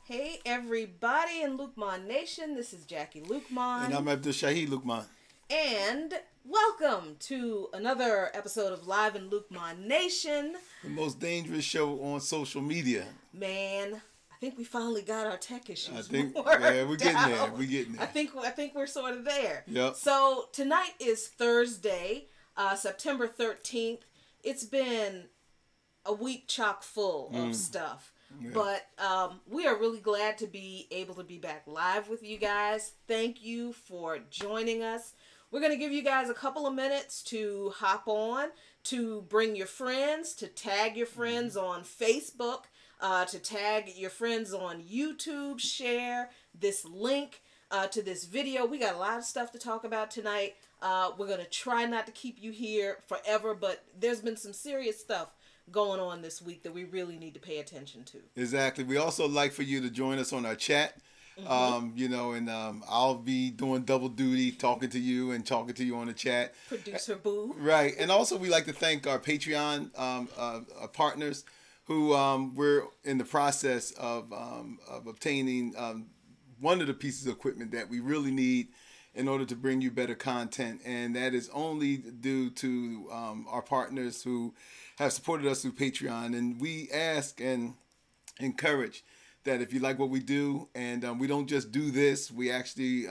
Hey everybody in Luqman Nation, this is Jackie Luqman. And I'm Abdul Shahid Luqman. And welcome to another episode of Live in Luqman Nation. The most dangerous show on social media. Man, I think we finally got our tech issues. I think, we're getting there. We're getting there. I think we're sort of there. Yep. So tonight is Thursday, September 13th. It's been a week chock full of stuff. Yeah. But we are really glad to be able to be back live with you guys. Thank you for joining us. We're going to give you guys a couple of minutes to hop on, to bring your friends, to tag your friends on Facebook, to tag your friends on YouTube, share this link to this video. We got a lot of stuff to talk about tonight. We're going to try not to keep you here forever, but there's been some serious stuff going on this week that we really need to pay attention to. Exactly. We also like for you to join us on our chat. I'll be doing double duty, talking to you and talking to you on the chat. Producer Boo. Right. And also we like to thank our Patreon partners who we're in the process of obtaining one of the pieces of equipment that we really need in order to bring you better content, and that is only due to our partners who have supported us through Patreon. And we ask and encourage that if you like what we do, and we don't just do this, we actually,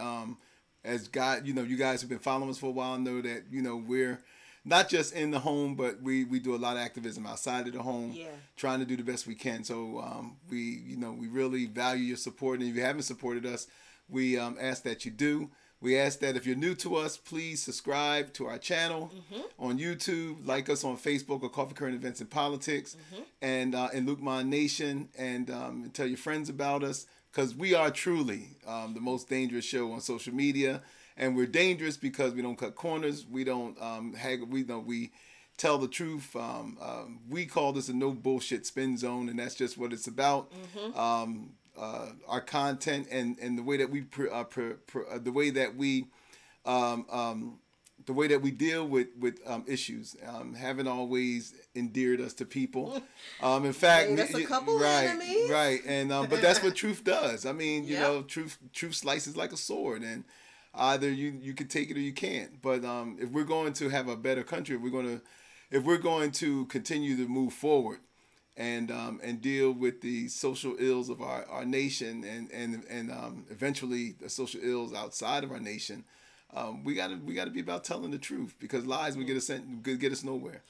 as God, you guys have been following us for a while, know that we're not just in the home, but we do a lot of activism outside of the home, trying to do the best we can. So we really value your support, and if you haven't supported us, we ask that you do. We ask that if you're new to us, please subscribe to our channel on YouTube, like us on Facebook or Coffee Current Events and Politics, and in Luqman Nation, and tell your friends about us, because we are truly the most dangerous show on social media, and we're dangerous because we don't cut corners, we don't we tell the truth. We call this a no bullshit spin zone, and that's just what it's about. Our content and the way that we the way that we deal with issues haven't always endeared us to people. In fact, that's a couple enemies. Right, and but that's what truth does. I mean, truth slices like a sword, and either you can take it or you can't. But if we're going to have a better country, if we're going to continue to move forward and deal with the social ills of our nation and eventually the social ills outside of our nation, we gotta be about telling the truth, because lies would get us nowhere.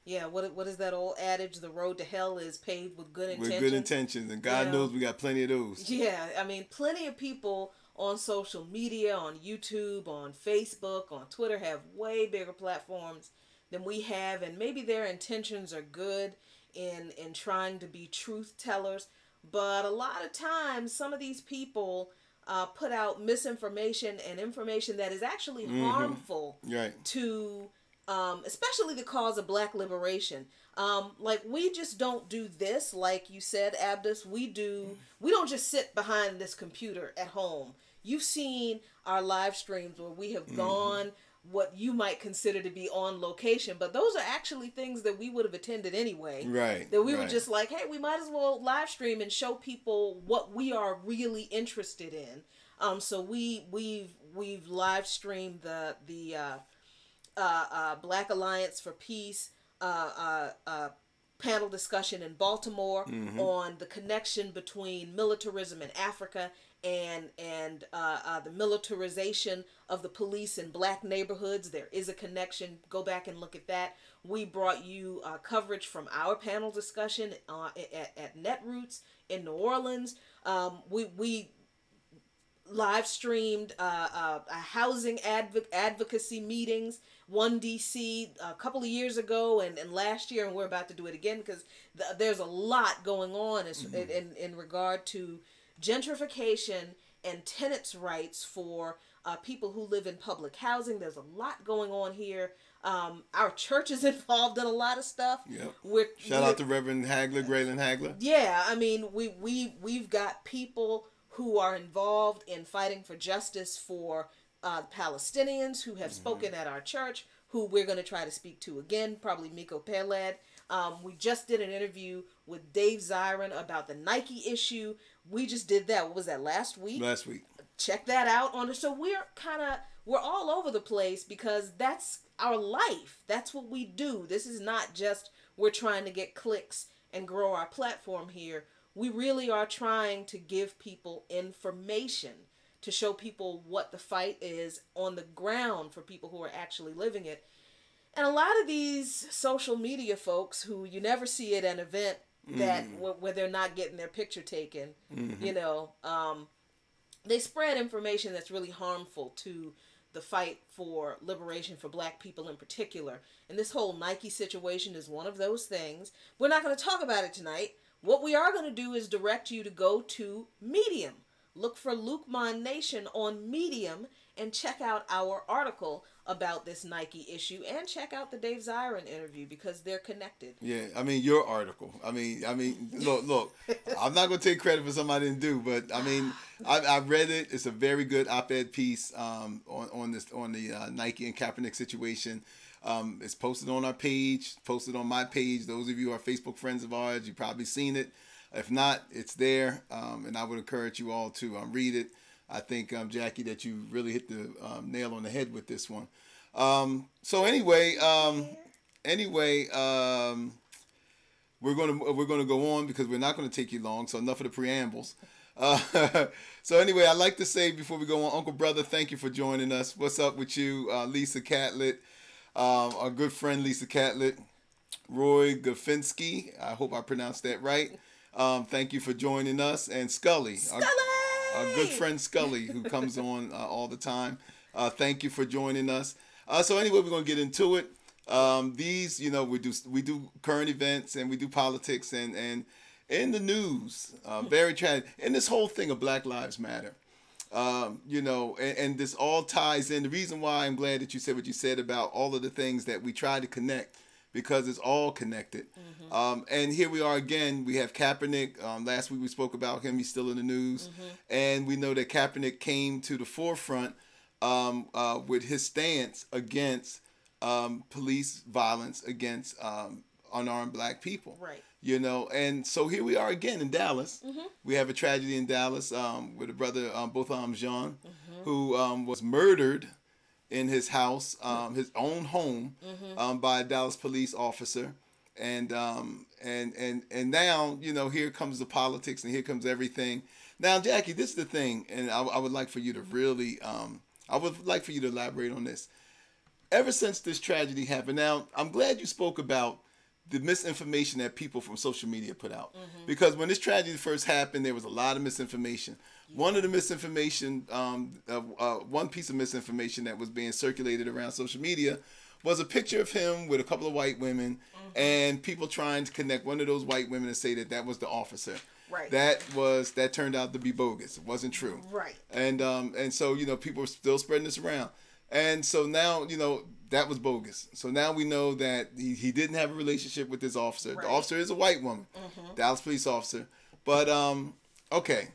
Yeah, what is that old adage? The road to hell is paved with good intentions. With good intentions, and God knows we got plenty of those. Yeah, I mean, plenty of people on social media, on YouTube, on Facebook, on Twitter have way bigger platforms than we have, and maybe their intentions are good in trying to be truth tellers, but a lot of times some of these people put out misinformation and information that is actually harmful to especially the cause of black liberation. Like, we just don't do this, like you said, Abdus. We don't just sit behind this computer at home. You've seen our live streams where we have gone what you might consider to be on location, but those are actually things that we would have attended anyway. Right. That we were just like, hey, we might as well live stream and show people what we are really interested in. So we've live streamed the Black Alliance for Peace panel discussion in Baltimore on the connection between militarism in Africa and the militarization of the police in black neighborhoods. There is a connection. Go back and look at that. We brought you coverage from our panel discussion at Netroots in New Orleans. We live streamed housing advocacy meetings, one DC a couple of years ago and last year, and we're about to do it again, because there's a lot going on in regard to gentrification and tenants' rights for people who live in public housing. There's a lot going on here. Our church is involved in a lot of stuff. Yep. Shout out to Reverend Hagler, Graylin Hagler. Yeah, I mean, we've got people who are involved in fighting for justice for Palestinians who have spoken at our church, who we're going to try to speak to again, probably Miko Peled We just did an interview with Dave Zirin about the Nike issue. We just did that. What was that, last week? Last week. Check that out on. So we're all over the place because that's our life. That's what we do. This is not just we're trying to get clicks and grow our platform here. We really are trying to give people information, to show people what the fight is on the ground for people who are actually living it. And a lot of these social media folks who you never see at an event that where they're not getting their picture taken, you know, they spread information that's really harmful to the fight for liberation for Black people in particular. And this whole Nike situation is one of those things. We're not going to talk about it tonight. What we are going to do is direct you to go to Medium. Look for Luqman Nation on Medium and check out our article about this Nike issue, and check out the Dave Zirin interview because they're connected. Yeah, I mean, your article. I mean, look, I'm not going to take credit for something I didn't do, but I mean, I read it. It's a very good op-ed piece on the Nike and Kaepernick situation. It's posted on our page, posted on my page. Those of you who are Facebook friends of ours, you've probably seen it. If not, it's there, and I would encourage you all to read it. I think, Jackie, that you really hit the nail on the head with this one. So anyway, we're gonna go on because we're not gonna take you long. So enough of the preambles. So anyway, I'd like to say before we go on, Uncle Brother, thank you for joining us. What's up with you, Lisa Catlett, our good friend Lisa Catlett, Roy Gafinsky. I hope I pronounced that right. Thank you for joining us, and Scully. Our good friend Scully, who comes on all the time. Thank you for joining us. So anyway, we're gonna get into it. These, you know, we do current events and we do politics and in the news, very tragic. And this whole thing of Black Lives Matter, you know, and this all ties in. The reason why I'm glad that you said what you said about all of the things that we try to connect, because it's all connected. And here we are again. We have Kaepernick. Last week we spoke about him. He's still in the news. And we know that Kaepernick came to the forefront with his stance against police violence against unarmed Black people. Right. You know, and so here we are again in Dallas. We have a tragedy in Dallas with a brother, Botham Jean, who was murdered in his house, his own home, by a Dallas police officer, and now, you know, here comes the politics and here comes everything. Now, Jackie, this is the thing, and I would like for you to really, I would like for you to elaborate on this. Ever since this tragedy happened, now I'm glad you spoke about the misinformation that people from social media put out, because when this tragedy first happened, there was a lot of misinformation. One of the misinformation, one piece of misinformation that was being circulated around social media was a picture of him with a couple of white women, and people trying to connect one of those white women and say that that was the officer. Right. That turned out to be bogus. It wasn't true. Right. And so, you know, people are still spreading this around. And so now, you know, that was bogus. So now we know that he didn't have a relationship with this officer. Right. The officer is a white woman, Dallas police officer. But, okay.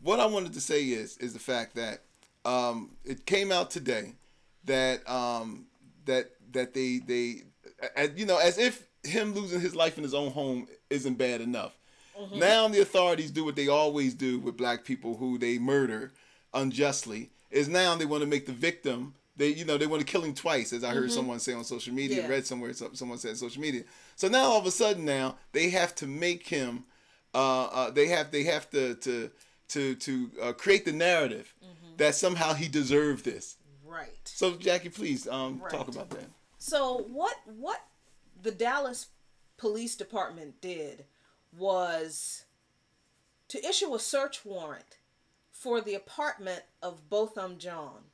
What I wanted to say is the fact that it came out today that that they you know, as if him losing his life in his own home isn't bad enough. Now the authorities do what they always do with Black people who they murder unjustly. Is now they want to make the victim. They want to kill him twice, as I heard someone say on social media. Read somewhere someone said on social media. So now all of a sudden now they have to make him. They have to create the narrative that somehow he deserved this. Right. So Jackie, please talk about that. So what the Dallas Police Department did was to issue a search warrant for the apartment of Botham Jean.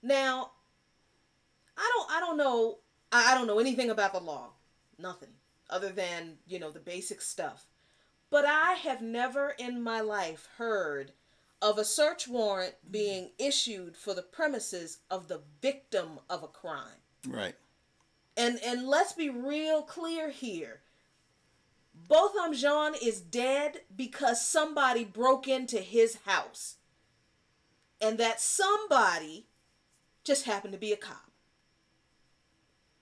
Now, I don't know anything about the law. Nothing. Other than, you know, the basic stuff. But I have never in my life heard of a search warrant being issued for the premises of the victim of a crime. Right. And let's be real clear here. Botham Jean is dead because somebody broke into his house. And that somebody just happened to be a cop.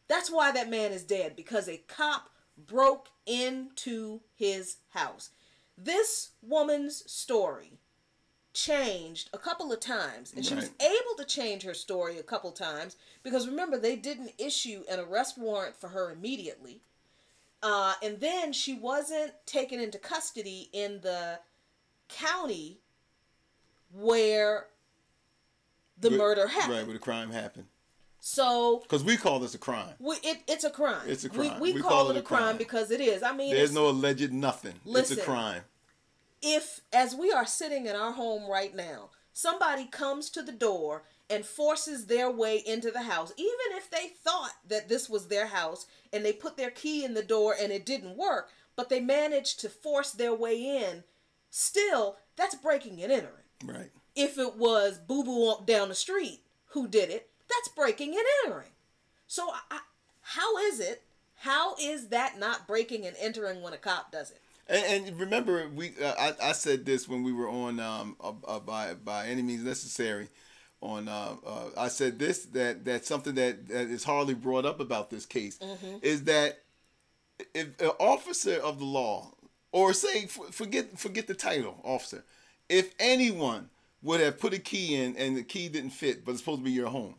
That's why that man is dead, because a cop broke into his house. This woman's story changed a couple of times, and she was able to change her story a couple times because remember, they didn't issue an arrest warrant for her immediately, and then she wasn't taken into custody in the county where the murder happened. Right, where the crime happened. So, because we call this a crime. It's a crime. It's a crime. We call it a crime because it is. I mean, there's no alleged nothing. Listen, it's a crime. If, as we are sitting in our home right now, somebody comes to the door and forces their way into the house, even if they thought that this was their house and they put their key in the door and it didn't work, but they managed to force their way in, still, that's breaking and entering. Right. If it was boo-boo down the street who did it, that's breaking and entering. So how is that not breaking and entering when a cop does it? And remember, I said this when we were on by any means necessary. I said this that something that is hardly brought up about this case is that if an officer of the law, or say forget the title officer, if anyone would have put a key in and the key didn't fit, but it's supposed to be your home,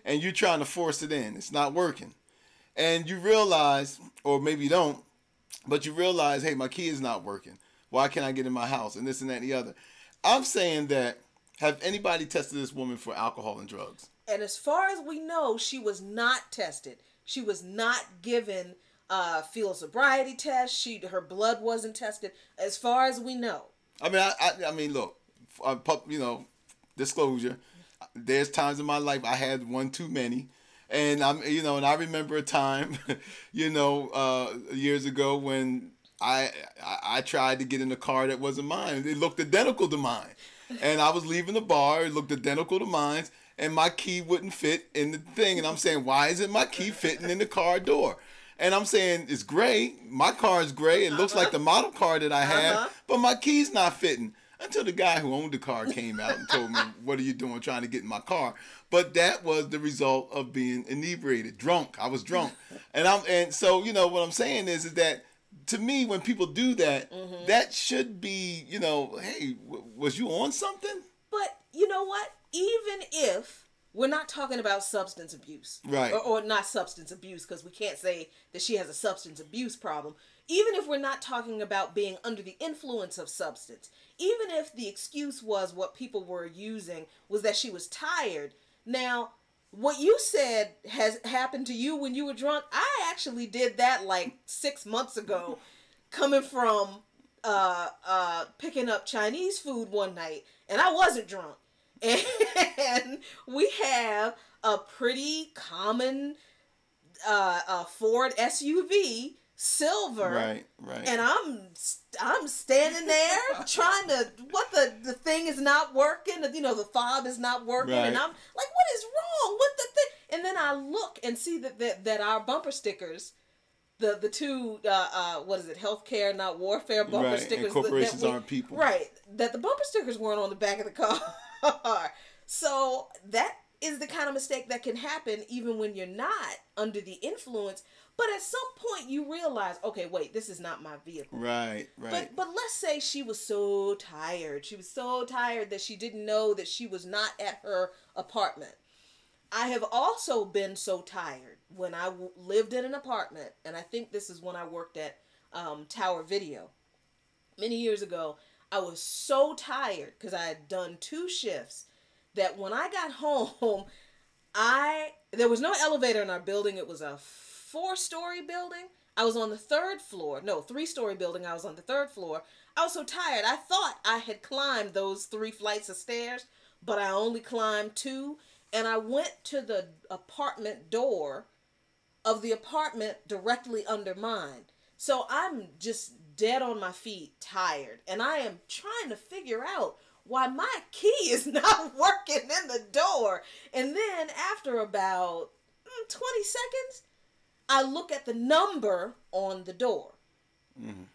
and you're trying to force it in, it's not working, and you realize, or maybe you don't, but you realize, hey, my key is not working. Why can't I get in my house? And this and that and the other. I'm saying that, have anybody tested this woman for alcohol and drugs? And as far as we know, she was not tested. She was not given field sobriety test. Her blood wasn't tested. As far as we know. I mean, look, disclosure. There's times in my life I had one too many. And and I remember a time, years ago when I tried to get in a car that wasn't mine. It looked identical to mine, and I was leaving the bar. It looked identical to mine, and my key wouldn't fit in the thing. And I'm saying, why isn't my key fitting in the car door? And I'm saying, it's gray. My car is gray. It looks like the model car that I have, but my key's not fitting. Until the guy who owned the car came out and told me, what are you doing trying to get in my car? But that was the result of being inebriated, drunk. I was drunk. And so, what I'm saying is that to me, when people do that, that should be, hey, was you on something? But you know what? Even if we're not talking about substance abuse, right? Or not substance abuse, because we can't say that she has a substance abuse problem. Even if we're not talking about being under the influence of substance, even if the excuse was what people were using was that she was tired. Now, what you said has happened to you when you were drunk. I actually did that like 6 months ago, coming from picking up Chinese food one night, and I wasn't drunk. And we have a pretty common Ford SUV, silver, right, and I'm standing there trying to, the thing is not working, the fob is not working, and I'm like, what is wrong with the thing? And then I look and see that our bumper stickers, the two healthcare not warfare bumper stickers, and corporations aren't people, that the bumper stickers weren't on the back of the car. So that is the kind of mistake that can happen even when you're not under the influence. But at some point you realize, okay, wait, this is not my vehicle. Right. But let's say she was so tired. She was so tired that she didn't know that she was not at her apartment. I have also been so tired when I lived in an apartment, and I think this is when I worked at Tower Video. Many years ago, I was so tired because I had done 2 shifts that when I got home, there was no elevator in our building. It was a 4-story building. I was on the 3rd floor. No, 3-story building. I was on the 3rd floor. I was so tired. I thought I had climbed those 3 flights of stairs, but I only climbed 2. And I went to the apartment door of the apartment directly under mine. So I'm just dead on my feet, tired. And I am trying to figure out why my key is not working in the door. And then after about 20 seconds, I look at the number on the door.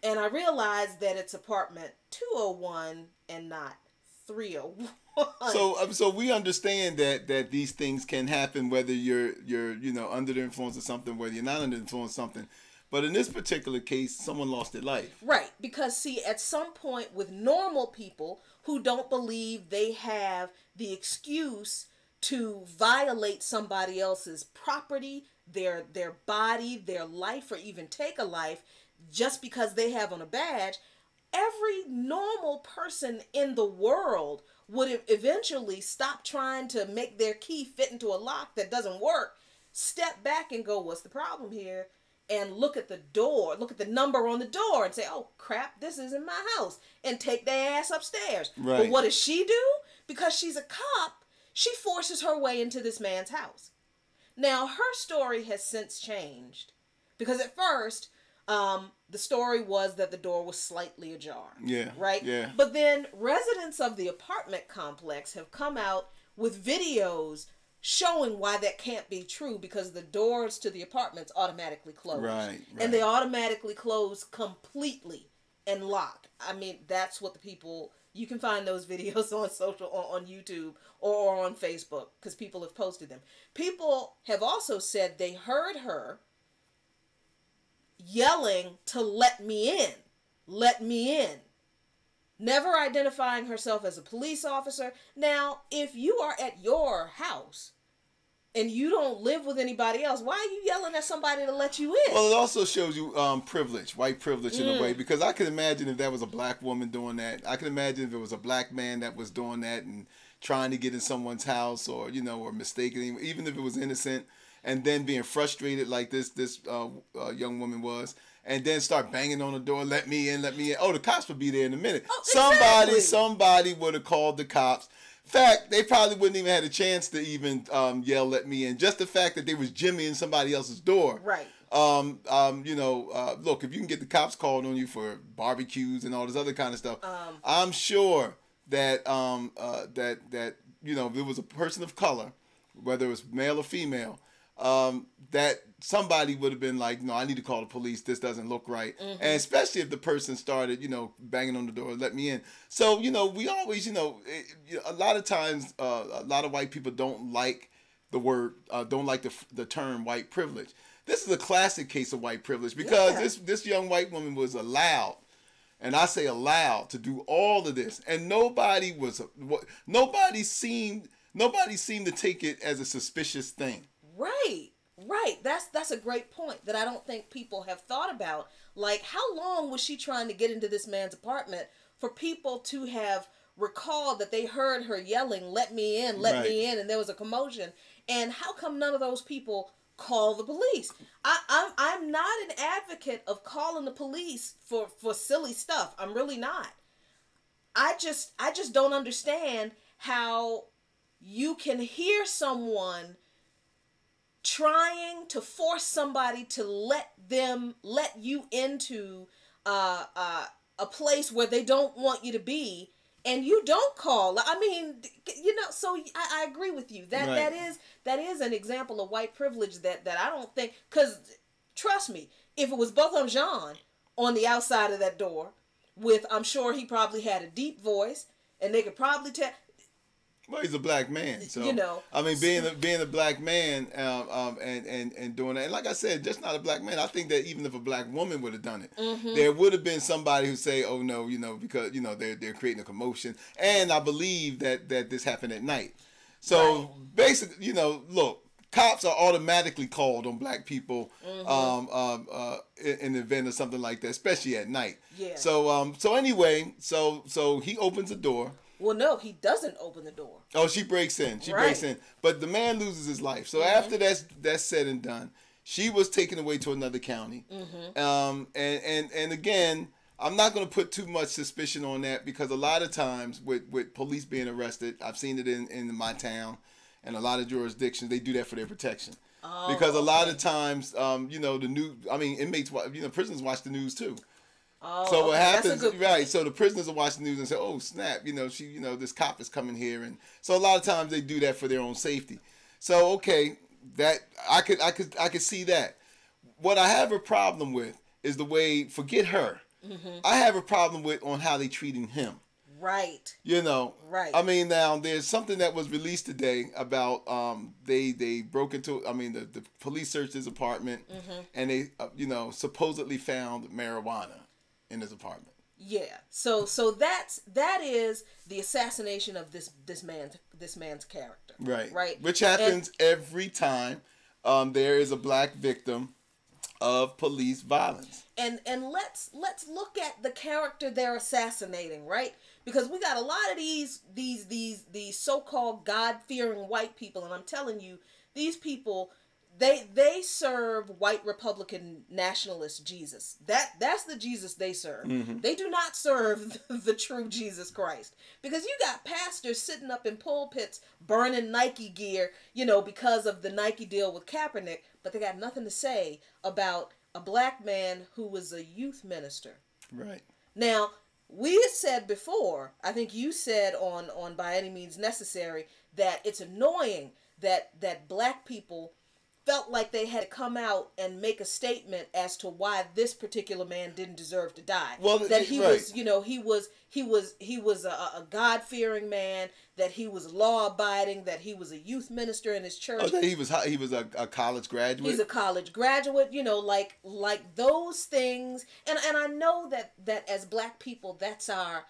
And I realize that it's apartment 201 and not 301. So we understand that these things can happen whether you're under the influence of something, whether you're not under the influence of something. But in this particular case, someone lost their life. Right. Because, see, at some point with normal people who don't believe they have the excuse to violate somebody else's property, their body, their life, or even take a life just because they have on a badge, every normal person in the world would eventually stop trying to make their key fit into a lock that doesn't work, step back and go, what's the problem here? And look at the door, look at the number on the door and say, oh crap, this isn't my house, and take their ass upstairs. Right. But what does she do? Because she's a cop, she forces her way into this man's house. Now, her story has since changed, because at first, the story was that the door was slightly ajar. Yeah. Right? Yeah. But then residents of the apartment complex have come out with videos showing why that can't be true, because the doors to the apartments automatically close. Right. And they automatically close completely and lock. I mean, that's what the people, you can find those videos on YouTube or on Facebook, because people have posted them. People have also said they heard her yelling to let me in, let me in, never identifying herself as a police officer. Now, if you are at your house and you don't live with anybody else, why are you yelling at somebody to let you in? Well, it also shows you privilege, white privilege in a way, because I could imagine if that was a black woman doing that. I could imagine if it was a black man that was doing that and trying to get in someone's house, or, you know, or mistaken, even if it was innocent, and then being frustrated like this young woman was, and then start banging on the door, let me in, let me in. Oh, the cops would be there in a minute. Oh, exactly. Somebody would have called the cops. In fact, they probably wouldn't even had a chance to even yell let me in. Just the fact that they was jimmying somebody else's door. Right. Look, if you can get the cops called on you for barbecues and all this other kind of stuff, I'm sure that that you know, if it was a person of color, whether it was male or female, that somebody would have been like, no, I need to call the police. This doesn't look right. And especially if the person started, you know, banging on the door, let me in. So, you know, we always, you know, a lot of times, a lot of white people don't like the word, don't like the term white privilege. This is a classic case of white privilege, because this young white woman was allowed, and I say allowed, to do all of this. And nobody seemed to take it as a suspicious thing. Right. That's a great point that I don't think people have thought about. Like, how long was she trying to get into this man's apartment for people to have recalled that they heard her yelling, let me in, let me in, and there was a commotion? And how come none of those people call the police? I'm not an advocate of calling the police for silly stuff. I'm really not. I just don't understand how you can hear someone trying to force somebody to let you into a place where they don't want you to be, and you don't call. I mean, you know, so I agree with you. That is an example of white privilege that I don't think, because trust me, if it was Botham Jean on the outside of that door with, I'm sure he probably had a deep voice, and they could probably tell. Well, he's a black man, so, you know. I mean, being a black man, and doing that, and like I said, just not a black man. I think that even if a black woman would have done it, there would have been somebody who say, "Oh no, you know, because, you know, they're creating a commotion." And I believe that this happened at night. So basically, you know, look, cops are automatically called on black people in the event of something like that, especially at night. Yeah. So anyway, so he opens the door. Well, no, he doesn't open the door. Oh, she breaks in. Breaks in. But the man loses his life. So after that's said and done, she was taken away to another county. And again, I'm not going to put too much suspicion on that, because a lot of times with police being arrested, I've seen it in my town and a lot of jurisdictions, they do that for their protection. Because a lot of times, you know, inmates, you know, prisoners watch the news too. Oh, so what happens, that's a good right? So the prisoners will watch the news and say, "Oh snap! You know, this cop is coming here," and so a lot of times they do that for their own safety. So okay, that I could see that. What I have a problem with is the way. Forget her. I have a problem with on how they treating him. Right. You know. Right. I mean, now there's something that was released today about they broke into. I mean, the police searched his apartment, and they supposedly found marijuana in his apartment. Yeah. So that is the assassination of this man's character. Right. Right. Which happens every time there is a black victim of police violence. And let's look at the character they're assassinating, right? Because we got a lot of these so-called God-fearing white people, and I'm telling you, these people, they serve white Republican nationalist Jesus. That's the Jesus they serve. They do not serve the true Jesus Christ. Because you got pastors sitting up in pulpits burning Nike gear, because of the Nike deal with Kaepernick, but they got nothing to say about a black man who was a youth minister. Right. Now, we said before, I think you said on By Any Means Necessary, that it's annoying that black people felt like they had to come out and make a statement as to why this particular man didn't deserve to die. Well, that he right. was, he was a God-fearing man, that he was law-abiding, that he was a youth minister in his church. Oh, that he was a college graduate. He's a college graduate, like those things. And I know that as black people, that's our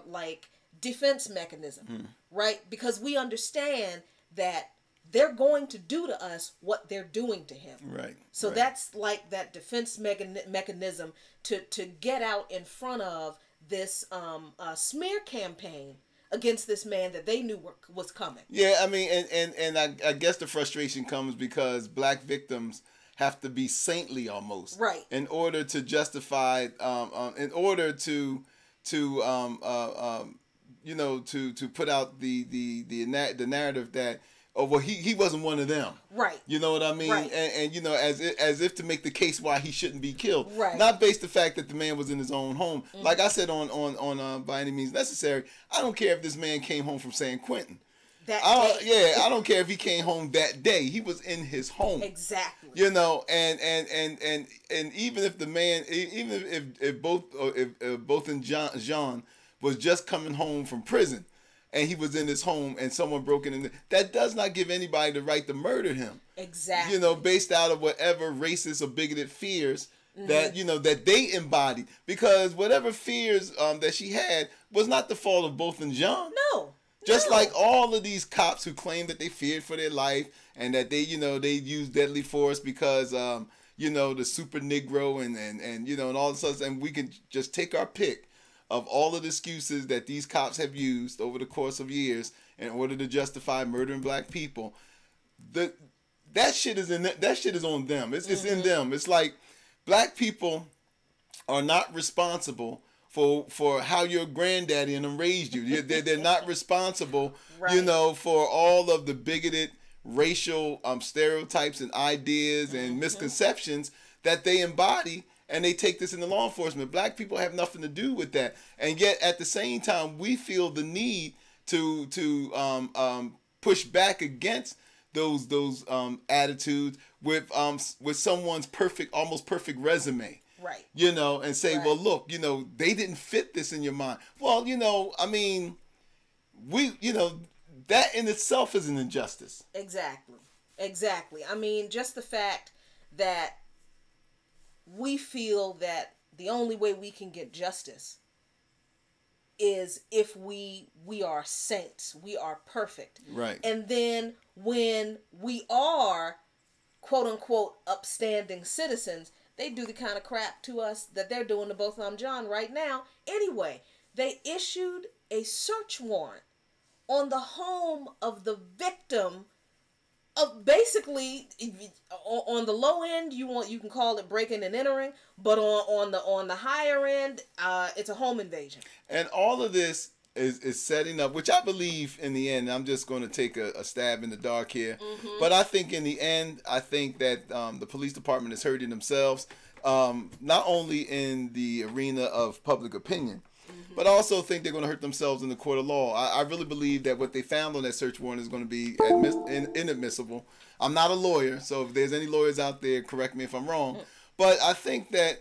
like defense mechanism, right? Because we understand that they're going to do to us what they're doing to him. Right. So right. that's like that defense mechanism to get out in front of this smear campaign against this man that they knew was coming. Yeah, I mean, and I guess the frustration comes because black victims have to be saintly almost, right, in order to justify, in order to put out the narrative that, oh, well, he wasn't one of them. Right. You know what I mean? Right. And as if to make the case why he shouldn't be killed. Right. Not based the fact that the man was in his own home. Like I said on By Any Means Necessary, I don't care if this man came home from San Quentin. I don't care if he came home that day. He was in his home. Exactly. And even if the man, even if Botham Jean was just coming home from prison, and he was in his home and someone broke in, that does not give anybody the right to murder him. Exactly. Based out of whatever racist or bigoted fears that, that they embodied. Because whatever fears that she had was not the fault of Botham Jean. No. Just like all of these cops who claim that they feared for their life and that they used deadly force because, the super Negro and all this stuff. And we can just take our pick of all of the excuses that these cops have used over the course of years in order to justify murdering black people. That shit is on them. It's in them. It's like black people are not responsible for how your granddaddy and them raised you. They're not responsible, right, for all of the bigoted racial stereotypes and ideas and misconceptions that they embody. And they take this into law enforcement. Black people have nothing to do with that. And yet, at the same time, we feel the need to push back against those attitudes with someone's almost perfect resume. Right. And say, right, well, look, they didn't fit this in your mind. Well, I mean, that in itself is an injustice. Exactly. I mean, just the fact that we feel that the only way we can get justice is if we are saints, we are perfect. Right. And then when we are quote unquote upstanding citizens, they do the kind of crap to us that they're doing to Botham Jean right now. Anyway, they issued a search warrant on the home of the victim of, basically, on the low end, you can call it breaking and entering, but on the higher end, it's a home invasion. And all of this is setting up, which I believe in the end, I'm just going to take a stab in the dark here, but I think in the end, I think that the police department is hurting themselves, not only in the arena of public opinion, but I also think they're going to hurt themselves in the court of law. I really believe that what they found on that search warrant is going to be inadmissible. I'm not a lawyer, so if there's any lawyers out there, correct me if I'm wrong. But I think that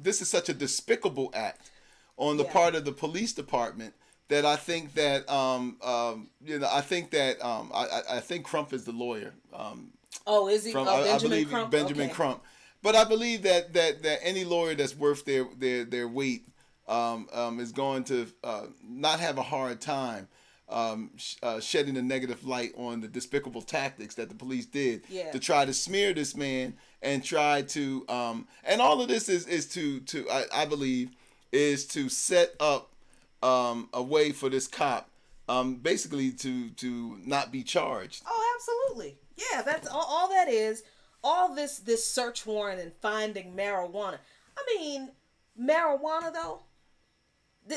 this is such a despicable act on the part of the police department that I think that I think Crump is the lawyer. Is he? I believe Crump? Benjamin Crump. But I believe that any lawyer that's worth their weight is going to not have a hard time shedding a negative light on the despicable tactics that the police did to try to smear this man and try to and all of this is to I believe is to set up a way for this cop basically to not be charged. Oh, absolutely. Yeah, that's all that is. All this search warrant and finding marijuana. I mean, marijuana though.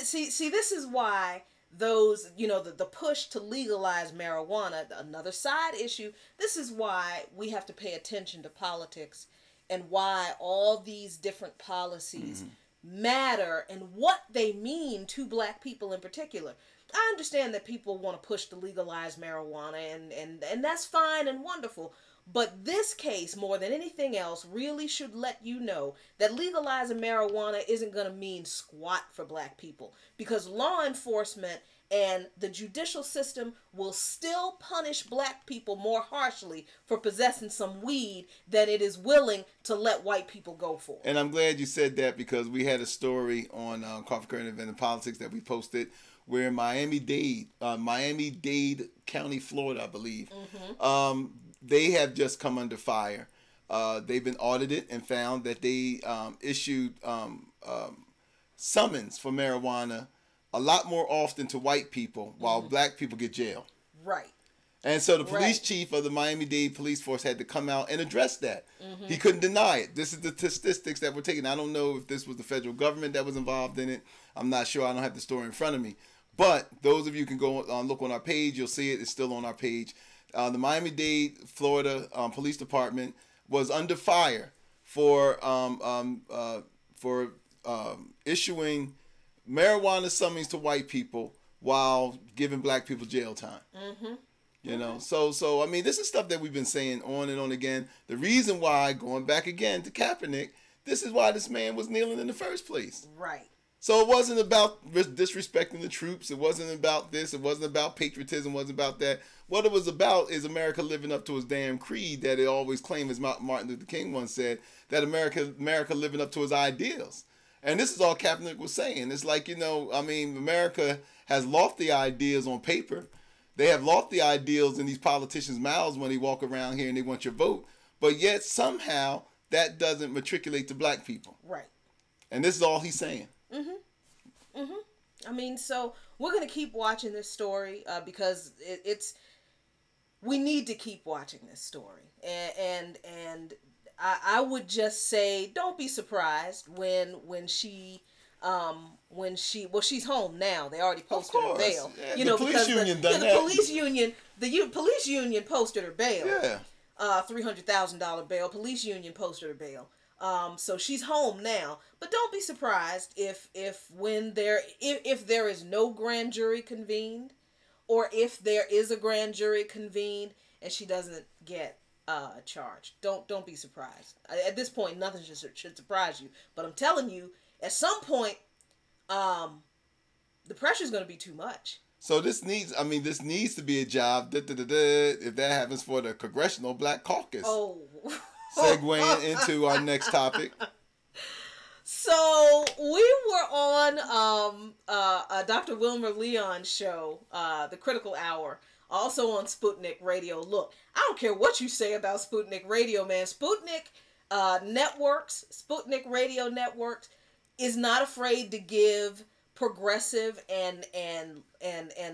See, this is why those, the push to legalize marijuana, another side issue. This is why we have to pay attention to politics and why all these different policies matter and what they mean to black people in particular. I understand that people want to push to legalize marijuana and that's fine and wonderful. But this case, more than anything else, really should let you know that legalizing marijuana isn't going to mean squat for black people, because law enforcement and the judicial system will still punish black people more harshly for possessing some weed than it is willing to let white people go for. And I'm glad you said that, because we had a story on Coffee Current Event and Politics that we posted where Miami-Dade County, Florida, I believe, they have just come under fire. They've been audited and found that they issued summons for marijuana a lot more often to white people, while black people get jail. Right. And so the police chief of the Miami-Dade police force had to come out and address that. He couldn't deny it. This is the statistics that were taken. I don't know if this was the federal government that was involved in it. I'm not sure. I don't have the story in front of me. But those of you can go look on our page. You'll see it. It's still on our page. The Miami-Dade, Florida Police Department was under fire for issuing marijuana summons to white people while giving black people jail time. So I mean, this is stuff that we've been saying on and on again. The reason why, going back again to Kaepernick, this is why this man was kneeling in the first place. Right. So it wasn't about disrespecting the troops. It wasn't about this. It wasn't about patriotism. It wasn't about that. What it was about is America living up to its damn creed that it always claimed, as Martin Luther King once said, that America living up to its ideals. And this is all Kaepernick was saying. It's like, America has lofty ideas on paper. They have lofty ideals in these politicians' mouths when they walk around here and they want your vote. But yet somehow that doesn't matriculate to black people. Right. And this is all he's saying. I mean, so we're going to keep watching this story because we need to keep watching this story. And I would just say, don't be surprised when she's home now. They already posted her bail. Yeah, the police union done that. The police union posted her bail. Yeah. $300,000 bail. Police union posted her bail. So she's home now, but don't be surprised if there is no grand jury convened, or if there is a grand jury convened and she doesn't get charged. Don't be surprised. At this point, nothing should surprise you. But I'm telling you, at some point, the pressure is going to be too much. So this needs to be a job. If that happens for the Congressional Black Caucus. Oh. Segueing into our next topic. So we were on Dr. Wilmer Leon's show, The Critical Hour, also on Sputnik Radio. Look, I don't care what you say about Sputnik Radio, man. Sputnik Radio Networks is not afraid to give progressive and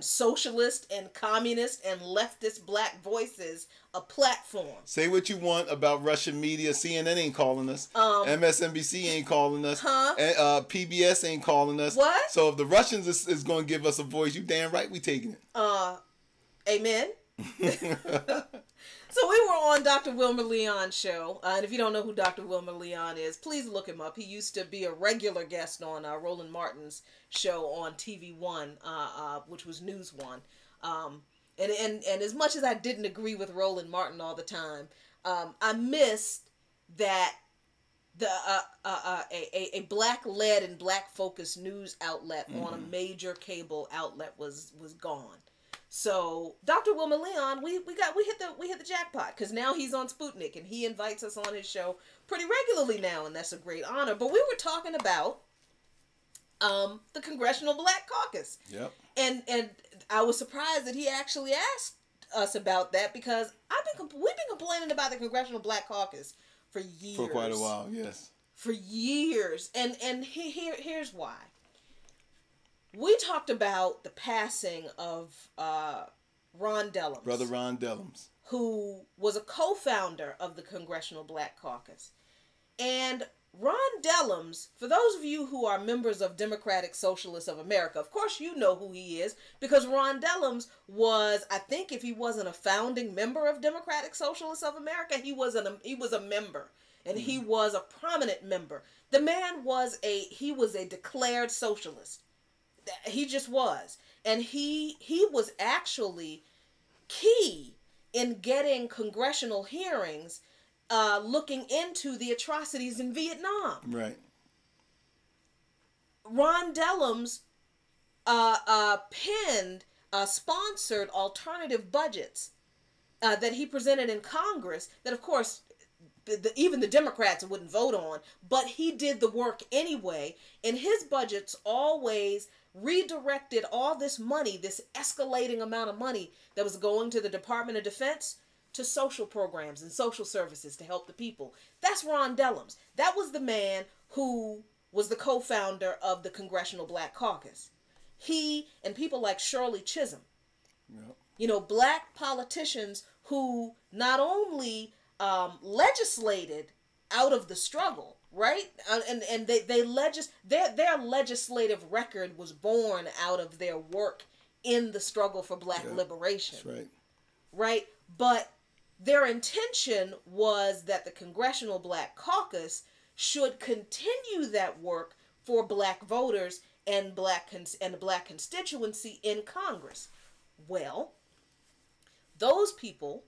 socialist and communist and leftist black voices a platform. Say what you want about Russian media. CNN ain't calling us. MSNBC ain't calling us. PBS ain't calling us. What? So if the Russians is going to give us a voice, you damn right we taking it. Amen. So we were on Dr. Wilmer Leon's show, and if you don't know who Dr. Wilmer Leon is, please look him up. He used to be a regular guest on Roland Martin's show on TV One, which was News One. And as much as I didn't agree with Roland Martin all the time, I missed that the a black-led and black-focused news outlet on a major cable outlet was gone. So Dr. Wilmer Leon, we hit the jackpot, because now he's on Sputnik and he invites us on his show pretty regularly now, and that's a great honor. But we were talking about the Congressional Black Caucus. Yep. And I was surprised that he actually asked us about that, because we've been complaining about the Congressional Black Caucus for years. For quite a while, yes. For years. And here's why. We talked about the passing of Ron Dellums. Brother Ron Dellums. Who was a co-founder of the Congressional Black Caucus. And Ron Dellums, for those of you who are members of Democratic Socialists of America, of course you know who he is, because Ron Dellums was, I think if he wasn't a founding member of Democratic Socialists of America, he was a member. And he was a prominent member. The man was a declared socialist. He just was. And he was actually key in getting congressional hearings looking into the atrocities in Vietnam. Right. Ron Dellums sponsored alternative budgets that he presented in Congress that, of course, even the Democrats wouldn't vote on, but he did the work anyway, and his budgets always redirected all this money, this escalating amount of money that was going to the Department of Defense, to social programs and social services to help the people. That's Ron Dellums. That was the man who was the co-founder of the Congressional Black Caucus. He and people like Shirley Chisholm, yep. Black politicians who not only legislated out of the struggle, right? And their legislative record was born out of their work in the struggle for black liberation. That's right. Right? But their intention was that the Congressional Black Caucus should continue that work for black voters and the black constituency in Congress. Well, those people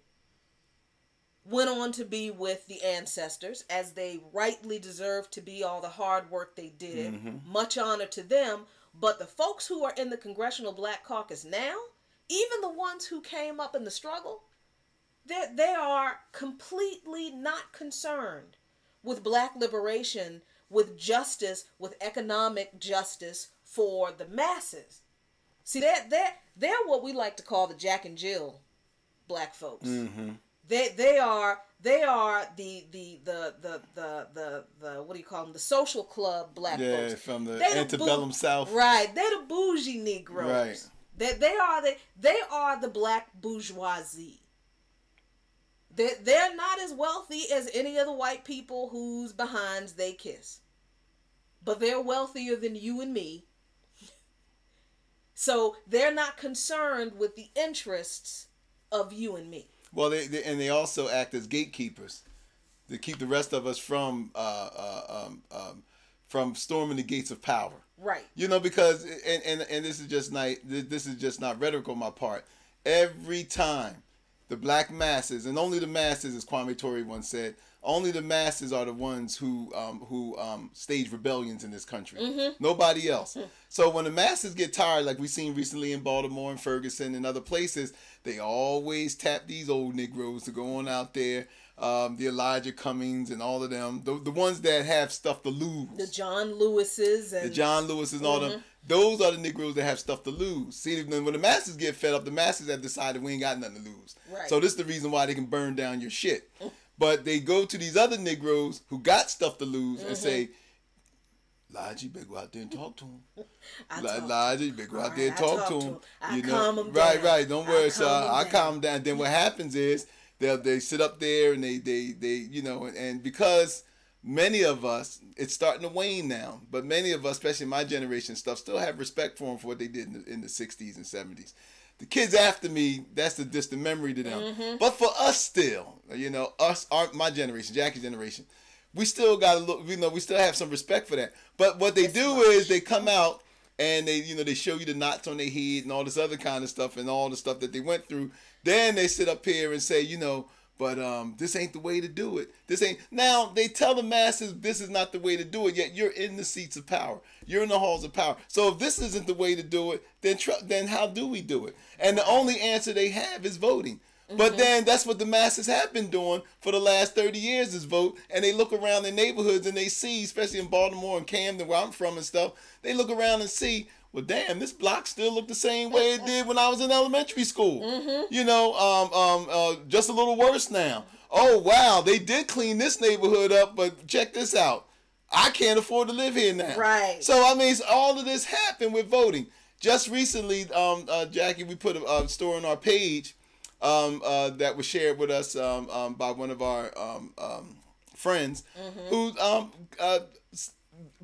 went on to be with the ancestors, as they rightly deserve to be, all the hard work they did. Mm-hmm. Much honor to them. But the folks who are in the Congressional Black Caucus now, even the ones who came up in the struggle, they are completely not concerned with black liberation, with justice, with economic justice for the masses. See, they're what we like to call the Jack and Jill black folks. Mm-hmm. They are the what do you call them? The social club black folks. Yeah, from the antebellum South. Right, they're the bougie Negroes. Right. They are the black bourgeoisie. They're not as wealthy as any of the white people whose behinds they kiss, but they're wealthier than you and me. So they're not concerned with the interests of you and me. Well, they also act as gatekeepers to keep the rest of us from storming the gates of power. Right. Because and this is just not rhetoric on my part. Every time the black masses, and only the masses, as Kwame Ture once said, only the masses are the ones who stage rebellions in this country. Mm-hmm. Nobody else. Mm-hmm. So when the masses get tired, like we've seen recently in Baltimore and Ferguson and other places, they always tap these old Negroes to go on out there. The Elijah Cummings and all of them, the ones that have stuff to lose. The John Lewises and all them. Those are the Negroes that have stuff to lose. See, when the masses get fed up, the masses have decided we ain't got nothing to lose. Right. So this is the reason why they can burn down your shit. But they go to these other Negroes who got stuff to lose and say, Elijah, you better go out there and talk to him. Elijah, you better go out there and talk to him. I calm him down. Right. Don't worry, sir. I calm him down. Then what happens is they sit up there and they and because many of us, it's starting to wane now, but many of us, especially my generation stuff, still have respect for them for what they did in the 60s and 70s. The kids after me, that's a distant memory to them. Mm-hmm. But for us still, my generation, Jackie's generation, we still got to look, we still have some respect for that. But what they do is they come out and they show you the knots on their head and all this other kind of stuff and all the stuff that they went through. Then they sit up here and say, But this ain't the way to do it. This ain't. Now they tell the masses this is not the way to do it. Yet you're in the seats of power. You're in the halls of power. So if this isn't the way to do it, then how do we do it? And the only answer they have is voting. But then that's what the masses have been doing for the last 30 years is vote. And they look around their neighborhoods and they see, especially in Baltimore and Camden, where I'm from and stuff, they look around and see, well, damn, this block still look the same way it did when I was in elementary school. You know, just a little worse now. Oh, wow, they did clean this neighborhood up, but check this out. I can't afford to live here now. Right. So, I mean, all of this happened with voting. Just recently, Jackie, we put a story on our page that was shared with us by one of our friends who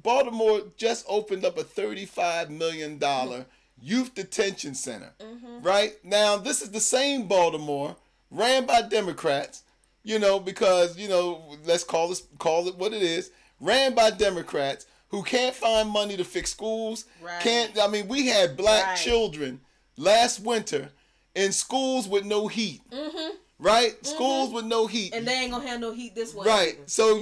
Baltimore just opened up a $35 million youth detention center. Right now, this is the same Baltimore ran by Democrats, you know, because, you know, let's call it what it is, ran by Democrats who can't find money to fix schools. We had black children last winter in schools with no heat. Right? Schools with no heat. And they ain't gonna have no heat this way. Right. So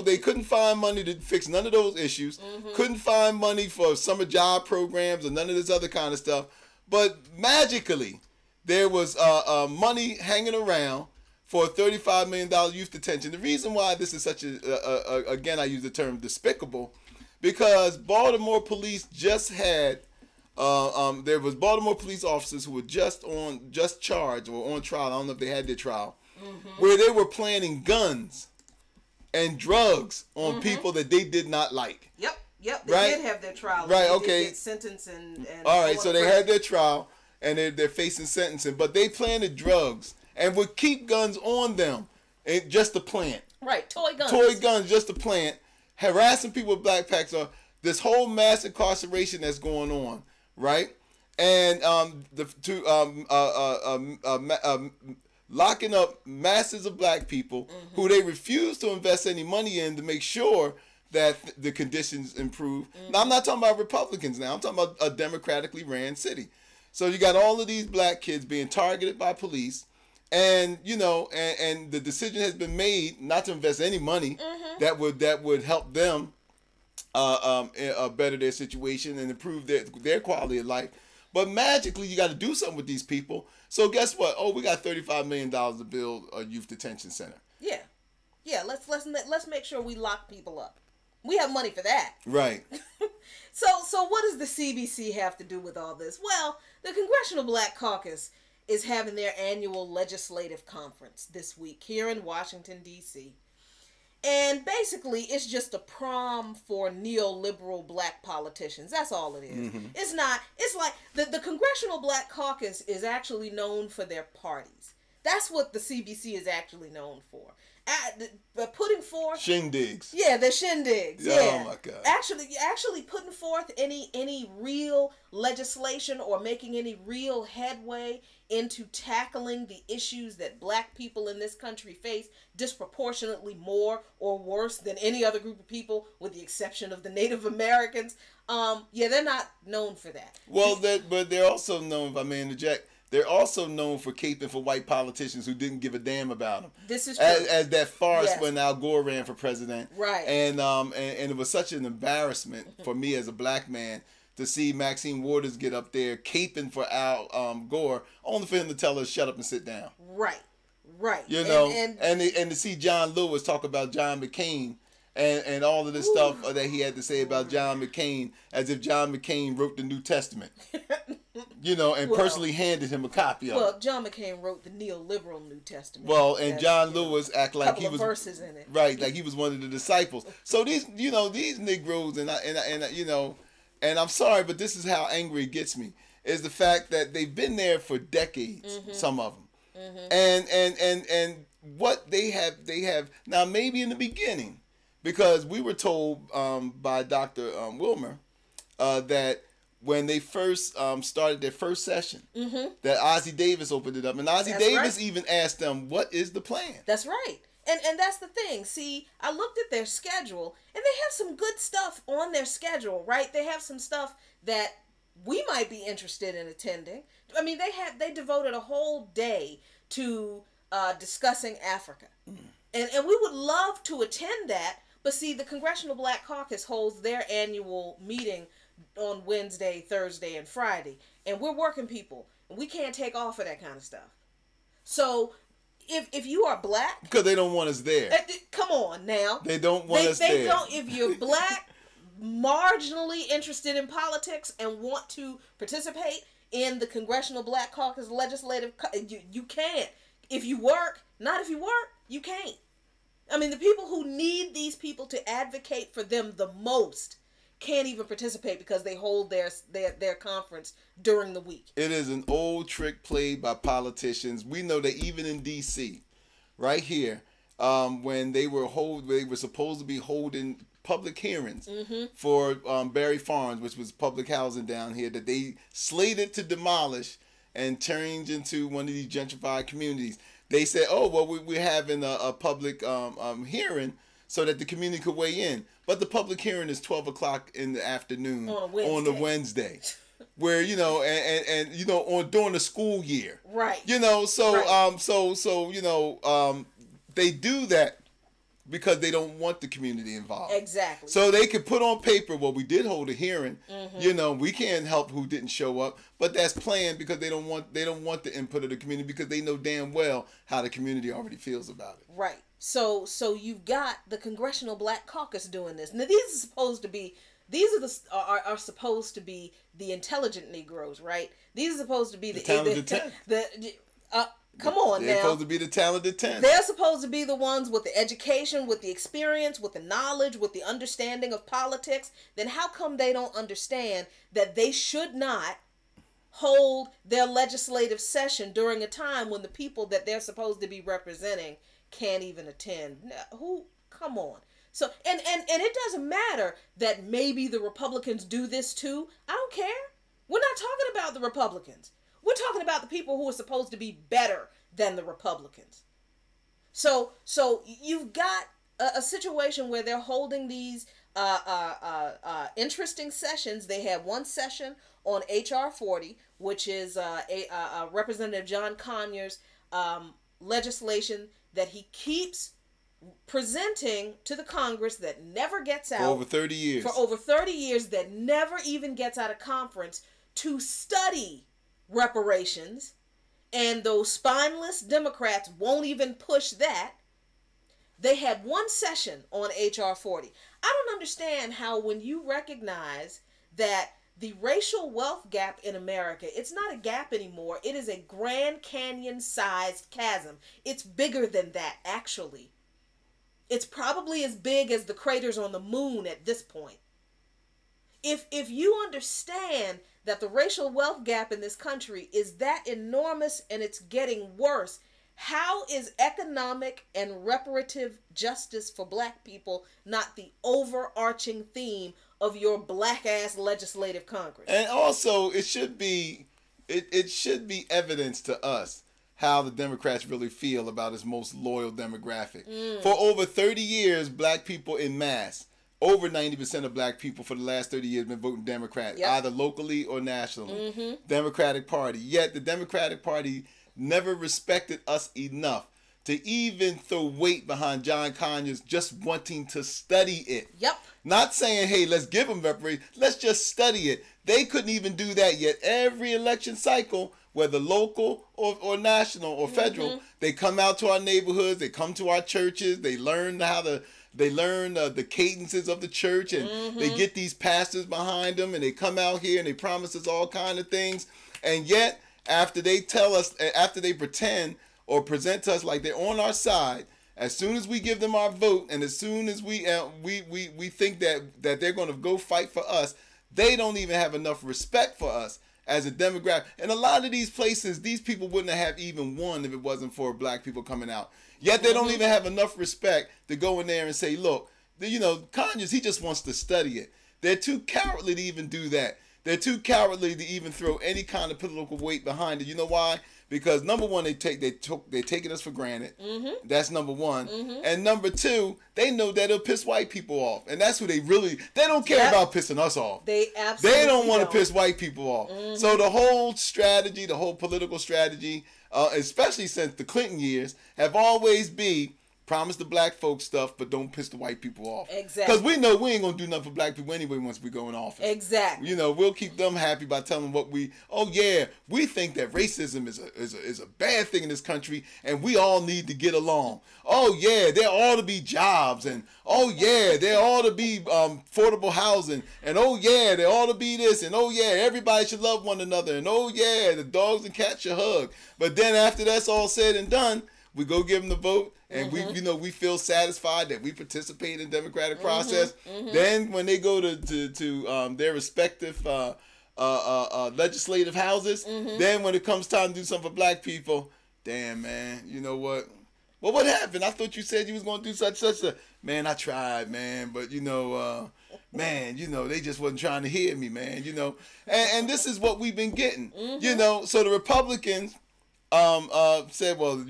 they couldn't find money to fix none of those issues. Couldn't find money for summer job programs or none of this other kind of stuff. But magically, there was money hanging around for a $35 million youth detention. The reason why this is such again, I use the term despicable, because Baltimore police just had there was Baltimore police officers who were just charged or on trial. I don't know if they had their trial, where they were planting guns and drugs on people that they did not like. Yep. They did have their trial. Right. They okay. did get sentenced and all right. So they had their trial and they're facing sentencing, but they planted drugs and would keep guns on them and just to plant. Right. Toy guns just to plant, harassing people with backpacks. Or this whole mass incarceration that's going on. Right, and locking up masses of black people who they refuse to invest any money in to make sure that the conditions improve. Now, I'm not talking about Republicans now. I'm talking about a democratically ran city. So you got all of these black kids being targeted by police, and you know, and the decision has been made not to invest any money that would help them better their situation and improve their quality of life. But magically, you got to do something with these people. So guess what? Oh, we got $35 million to build a youth detention center. Yeah. Let's make sure we lock people up. We have money for that. Right. So what does the CBC have to do with all this? Well, the Congressional Black Caucus is having their annual legislative conference this week here in Washington, D.C. And basically, it's just a prom for neoliberal black politicians. That's all it is. It's not, it's like, the Congressional Black Caucus is actually known for their parties. That's what the CBC is actually known for. Putting forth... Shindigs. Yeah, the shindigs. Yeah. Oh, my God. Actually putting forth any real legislation or making any real headway into tackling the issues that black people in this country face disproportionately more or worse than any other group of people, with the exception of the Native Americans. They're not known for that. Well, but they're also known, if I may interject, they're also known for caping for white politicians who didn't give a damn about them. This is true. As that farce when Al Gore ran for president. Right. And it was such an embarrassment for me as a black man to see Maxine Waters get up there caping for Al Gore, only for him to tell her shut up and sit down. Right. You know, and to see John Lewis talk about John McCain and all of this stuff that he had to say about John McCain, as if John McCain wrote the New Testament. You know, and personally handed him a copy of it. Well, John McCain wrote the neoliberal New Testament. Well, and John Lewis act like he was verses in it. Right, like he was one of the disciples. So these Negroes and I'm sorry, but this is how angry it gets me, is the fact that they've been there for decades, some of them. And what they have now, maybe in the beginning, because we were told by Dr. Wilmer that when they first started their first session, that Ozzie Davis opened it up, and Ozzie Davis even asked them, "What is the plan?" That's right. And that's the thing. See, I looked at their schedule, and they have some good stuff on their schedule, right? They have some stuff that we might be interested in attending. I mean, they devoted a whole day to discussing Africa. And we would love to attend that, but see, the Congressional Black Caucus holds their annual meeting on Wednesday, Thursday, and Friday. And we're working people, and we can't take off of that kind of stuff. So if you are black... Because they don't want us there. Come on now. They don't want us there. They don't. If you're black, marginally interested in politics, and want to participate in the Congressional Black Caucus legislative... You can't. If you work, not if you work, you can't. I mean, the people who need these people to advocate for them the most can't even participate because they hold their conference during the week. It is an old trick played by politicians. We know that even in D.C., right here, when they were supposed to be holding public hearings for Barry Farms, which was public housing down here, that they slated to demolish and change into one of these gentrified communities. They said, oh, well, we're having a public hearing so that the community could weigh in. But the public hearing is 12 o'clock in the afternoon on a Wednesday. Where, and during the school year. Right. They do that because they don't want the community involved. Exactly. So they could put on paper, well, we did hold a hearing. We can't help who didn't show up, but that's planned because they don't want the input of the community because they know damn well how the community already feels about it. Right. So you've got the Congressional Black Caucus doing this. Now these are supposed to be the intelligent Negroes, right? These are supposed to be the talented 10. Come on now. They're supposed to be the talented 10. They're supposed to be the ones with the education, with the experience, with the knowledge, with the understanding of politics. Then how come they don't understand that they should not hold their legislative session during a time when the people that they're supposed to be representing can't even attend? Come on. So, and it doesn't matter that maybe the Republicans do this too. I don't care. We're not talking about the Republicans. We're talking about the people who are supposed to be better than the Republicans. So you've got a situation where they're holding these interesting sessions. They had one session on H.R. 40, which is Representative John Conyers' legislation that he keeps presenting to the Congress that never gets out. For over 30 years. For over 30 years, that never even gets out of conference to study reparations, and those spineless Democrats won't even push that. They had one session on H.R. 40. I don't understand how when you recognize that the racial wealth gap in America, it's not a gap anymore. It is a Grand Canyon-sized chasm. It's bigger than that, actually. It's probably as big as the craters on the moon at this point. If you understand that the racial wealth gap in this country is that enormous and it's getting worse, how is economic and reparative justice for black people not the overarching theme of your black-ass legislative Congress? And also, it should be evidence to us how the Democrats really feel about its most loyal demographic. For over 30 years, black people en masse, over 90% of black people for the last 30 years have been voting Democrat, either locally or nationally. Democratic Party. Yet the Democratic Party never respected us enough to even throw weight behind John Conyers just wanting to study it. Not saying, hey, let's give them reparations. Let's just study it. They couldn't even do that yet. Every election cycle, whether local or national or federal, they come out to our neighborhoods, they come to our churches, they learn the cadences of the church, and they get these pastors behind them, and they come out here and they promise us all kind of things. And yet, after they pretend or present to us like they're on our side, as soon as we give them our vote, and as soon as we think that they're going to go fight for us, they don't even have enough respect for us as a demographic. And a lot of these places, these people wouldn't have even won if it wasn't for black people coming out. Yet they don't even have enough respect to go in there and say, look, Conyers, he just wants to study it. They're too cowardly to even do that. They're too cowardly to even throw any kind of political weight behind it. You know why? because number one, they're taking us for granted. That's number one, and number two, they know that it'll piss white people off, and that's who they don't care about pissing us off. They absolutely don't want to piss white people off. So the whole strategy, the whole political strategy, especially since the Clinton years, have always been promise the black folks stuff, but don't piss the white people off. Exactly. Because we know we ain't going to do nothing for black people anyway once we go in office. Exactly. You know, we'll keep them happy by telling them we think that racism is a bad thing in this country and we all need to get along. Oh, yeah, there ought to be jobs, and oh, yeah, there ought to be affordable housing, and oh, yeah, there ought to be this, and oh, yeah, everybody should love one another, and oh, yeah, the dogs and cats should hug. But then after that's all said and done, we go give them the vote, and we feel satisfied that we participate in the democratic process. Then when they go to their respective legislative houses, then when it comes time to do something for black people, damn, man, you know what? Well, what happened? I thought you said you was going to do such a... Man, I tried, man, but, man, they just wasn't trying to hear me, man, And this is what we've been getting, So the Republicans said, well,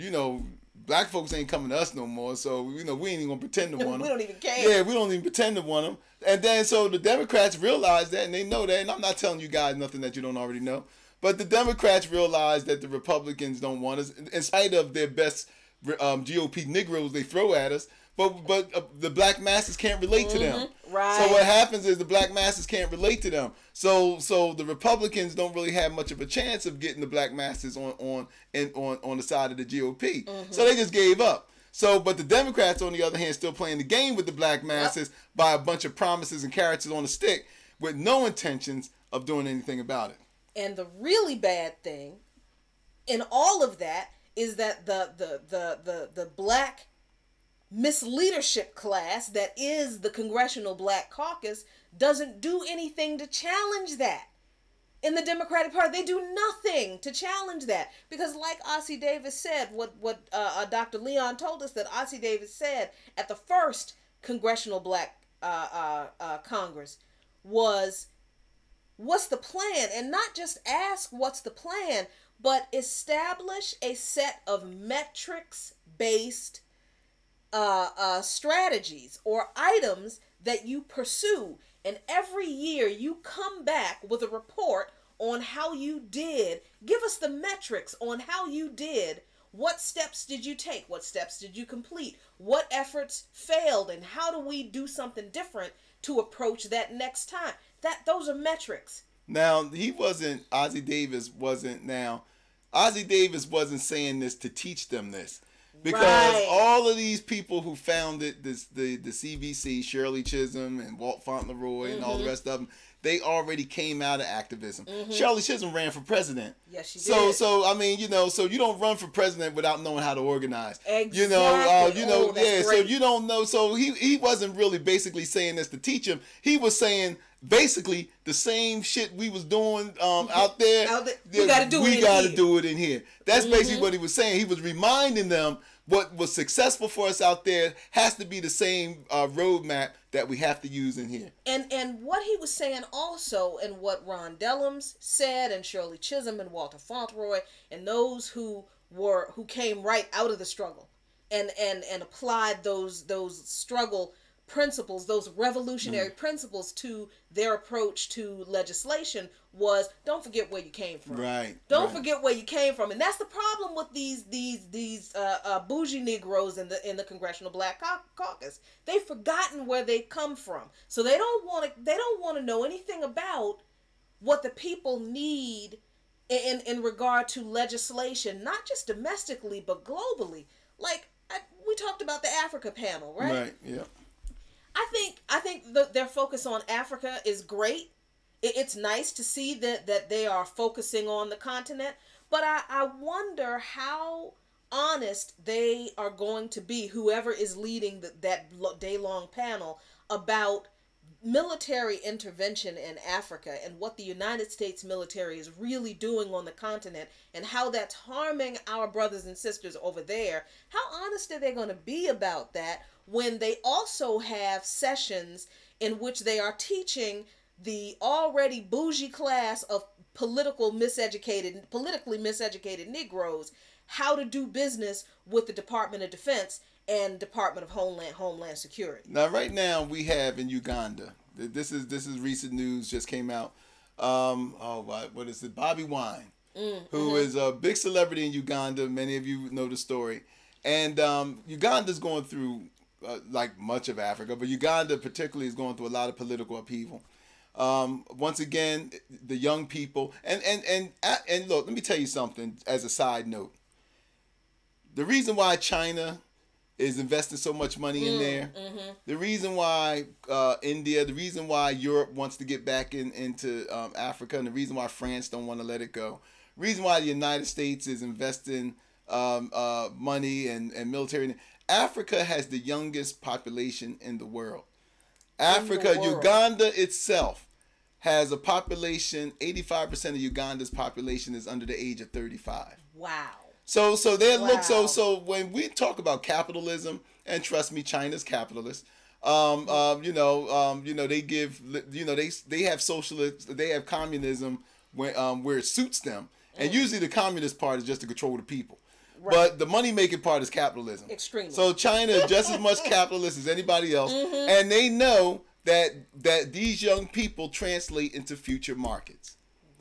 black folks ain't coming to us no more, so, we ain't even going to pretend to want them. We don't even care. Yeah, we don't even pretend to want them. And then, so the Democrats realize that, and they know that, and I'm not telling you guys nothing that you don't already know, but the Democrats realize that the Republicans don't want us, in spite of their best GOP Negroes they throw at us, but the black masses can't relate to them. Right. So what happens is the black masses can't relate to them. So the Republicans don't really have much of a chance of getting the black masses on the side of the GOP. So they just gave up. So, but the Democrats, on the other hand, still playing the game with the black masses by a bunch of promises and carrots on a stick, with no intentions of doing anything about it. And the really bad thing in all of that is that the black misleadership class that is the Congressional Black Caucus doesn't do anything to challenge that. In the Democratic Party, they do nothing to challenge that. Because like Ossie Davis said, what Dr. Leon told us that Ossie Davis said at the first Congressional Black Congress was, what's the plan? And not just ask what's the plan, but establish a set of metrics-based strategies or items that you pursue, and every year you come back with a report on how you did. Give us the metrics on how you did. What steps did you take? What steps did you complete? What efforts failed, and how do we do something different to approach that next time? Those are metrics. Now, Ossie Davis wasn't saying this to teach them this. Because all of these people who founded the CBC, Shirley Chisholm and Walt Fauntleroy and all the rest of them, they already came out of activism. Shirley Chisholm ran for president. Yes, she did. So I mean, so you don't run for president without knowing how to organize. Exactly. So you don't know. So he wasn't really basically saying this to teach him. He was saying basically the same shit we was doing out there. We got to do it in here. That's basically what he was saying. He was reminding them what was successful for us out there has to be the same roadmap that we have to use in here. And what he was saying also, and what Ron Dellums said, and Shirley Chisholm and Walter Fauntleroy, and those who came right out of the struggle and applied those struggle principles, those revolutionary principles to their approach to legislation, was don't forget where you came from. Don't forget where you came from. And that's the problem with these bougie Negroes in the Congressional Black Caucus. They've forgotten where they come from. So they don't want to know anything about what the people need in regard to legislation, not just domestically but globally. Like we talked about the Africa panel, right? Right, yeah. I think their focus on Africa is great. It's nice to see that they are focusing on the continent, but I wonder how honest they are going to be, whoever is leading that day-long panel, about military intervention in Africa and what the United States military is really doing on the continent and how that's harming our brothers and sisters over there. How honest are they going to be about that when they also have sessions in which they are teaching the already bougie class of politically miseducated Negroes how to do business with the Department of Defense and Department of Homeland Security. Now, right now, we have in Uganda, this is recent news, just came out, what is it, Bobby Wine, who is a big celebrity in Uganda. Many of you know the story. And Uganda's going through, like much of Africa, but Uganda particularly is going through a lot of political upheaval. Once again, the young people, and look, let me tell you something as a side note. The reason why China is investing so much money in there, the reason why India, the reason why Europe wants to get back into Africa, and the reason why France don't want to let it go, the reason why the United States is investing money and military. Africa has the youngest population in the world. Uganda itself has a population, 85% of Uganda's population is under the age of 35. Wow. So when we talk about capitalism, and trust me, China's capitalist. They give, they have socialist, they have communism where it suits them, and usually the Communist Party is just to control the people. Right. But the money making part is capitalism. Extremely. So China is just as much capitalist as anybody else, and they know that these young people translate into future markets.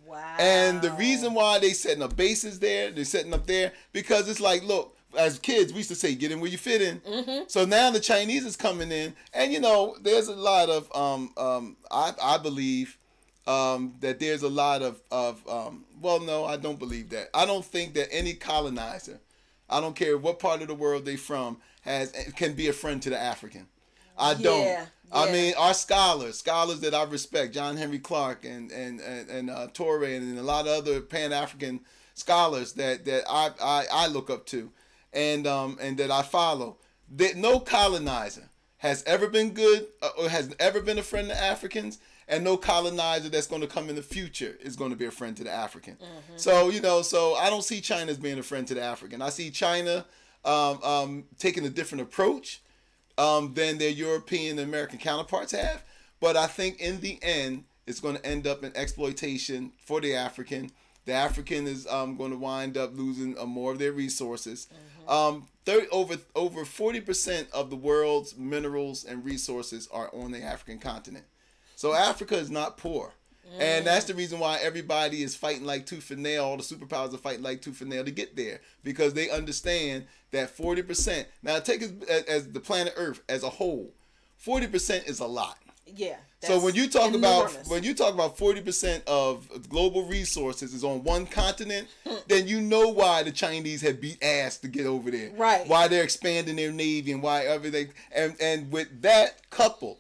Wow. And the reason why they setting up bases there, they're setting up there, because it's like, look, as kids, we used to say, get in where you fit in. So now the Chinese is coming in, and there's a lot of, I believe that there's a lot of well, no, I don't believe that. I don't think that any colonizer, I don't care what part of the world they from, can be a friend to the African. I don't. Yeah. I mean, our scholars that I respect, John Henry Clark and Torre and a lot of other Pan-African scholars that I look up to and that I follow, that no colonizer has ever been good or has ever been a friend to Africans, and no colonizer that's going to come in the future is going to be a friend to the African. So I don't see China as being a friend to the African. I see China taking a different approach than their European and American counterparts have. But I think in the end, it's going to end up in exploitation for the African. The African is going to wind up losing more of their resources. Over 40% of the world's minerals and resources are on the African continent. So Africa is not poor. And that's the reason why everybody is fighting like tooth and nail. All the superpowers are fighting like tooth and nail to get there, because they understand that 40%. Now take it as the planet Earth as a whole, 40% is a lot. Yeah. So when you talk about 40% of global resources is on one continent, then you know why the Chinese have beat ass to get over there. Right. Why they're expanding their navy and why everything. And with that coupled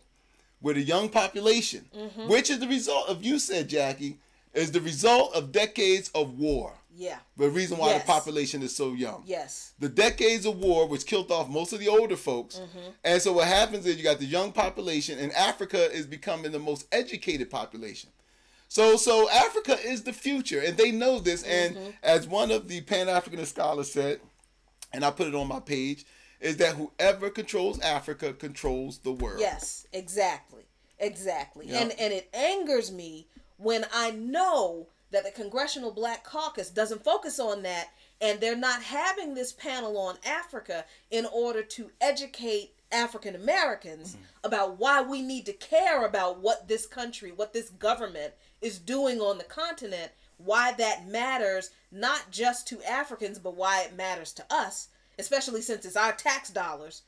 with a young population, which is the result of, you said, Jackie, is the result of decades of war. Yeah. The reason why the population is so young. Yes. The decades of war, which killed off most of the older folks. And so what happens is you got the young population, and Africa is becoming the most educated population. So Africa is the future, and they know this. And as one of the Pan-Africanist scholars said, and I put it on my page, is that whoever controls Africa controls the world. Yes, exactly. Yep. And it angers me when I know that the Congressional Black Caucus doesn't focus on that, and they're not having this panel on Africa in order to educate African Americans about why we need to care about what this country, what this government is doing on the continent, why that matters not just to Africans, but why it matters to us. Especially since it's our tax dollars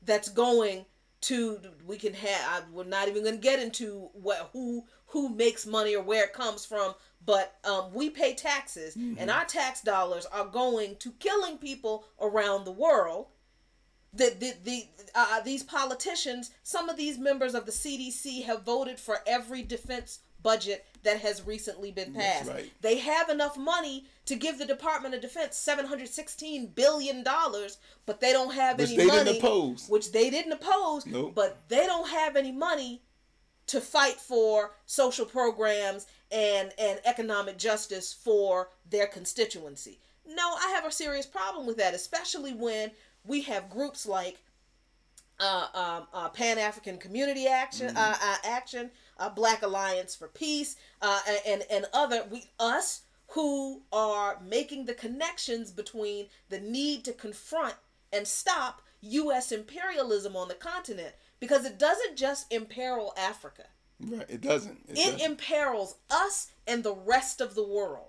that's going to, we're not even going to get into who makes money or where it comes from, but we pay taxes, and our tax dollars are going to killing people around the world. These politicians, some of these members of the CDC have voted for every defense budget that has recently been passed. That's right. They have enough money to give the Department of Defense $716 billion, but they don't have any money. Which they didn't oppose. Nope. But they don't have any money to fight for social programs and economic justice for their constituency. No, I have a serious problem with that, especially when we have groups like Pan-African Community Action, Black Alliance for Peace, and other us who are making the connections between the need to confront and stop U.S. imperialism on the continent, because it doesn't just imperil Africa. Right, it doesn't. It imperils us and the rest of the world.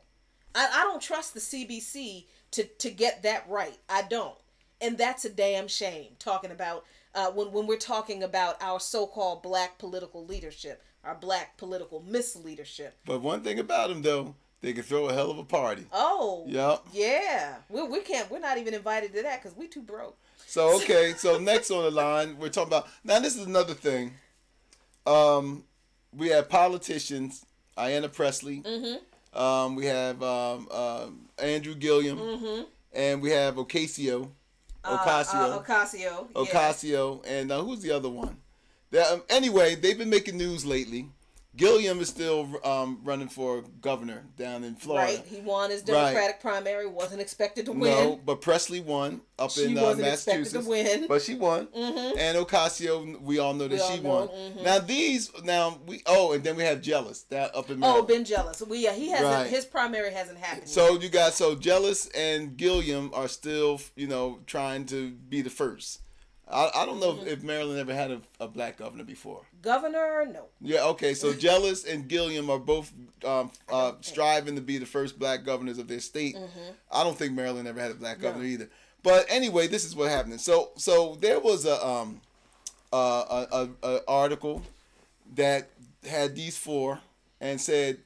I don't trust the CBC to get that right. I don't. And that's a damn shame, talking about when we're talking about our so-called black political leadership, our black political misleadership. But one thing about them, though, they can throw a hell of a party. Oh, yep. Yeah. We can't. We're not even invited to that because we too broke. So, okay. So next on the line, we're talking about, now this is another thing. We have politicians, Ayanna Pressley. Mm-hmm. We have Andrew Gilliam. Mm-hmm. And we have Ocasio. Ocasio. And who's the other one? Anyway, they've been making news lately. Gilliam is still running for governor down in Florida. Right, he won his Democratic primary. Wasn't expected to win. No, but Pressley won up in Massachusetts. Expected to win, but she won. Mm-hmm. And Ocasio, we all know that she won. Mm-hmm. And then we have Jealous that up in Maryland. Oh, Ben Jealous. He hasn't. His primary hasn't happened. So yet. Jealous and Gilliam are still trying to be the first. I don't know if Maryland ever had a black governor before. Governor, no. Yeah, okay. So Jealous and Gilliam are both striving to be the first black governors of their state. Mm-hmm. I don't think Maryland ever had a black governor either. But anyway, this is what happened. So there was a article that had these four and said,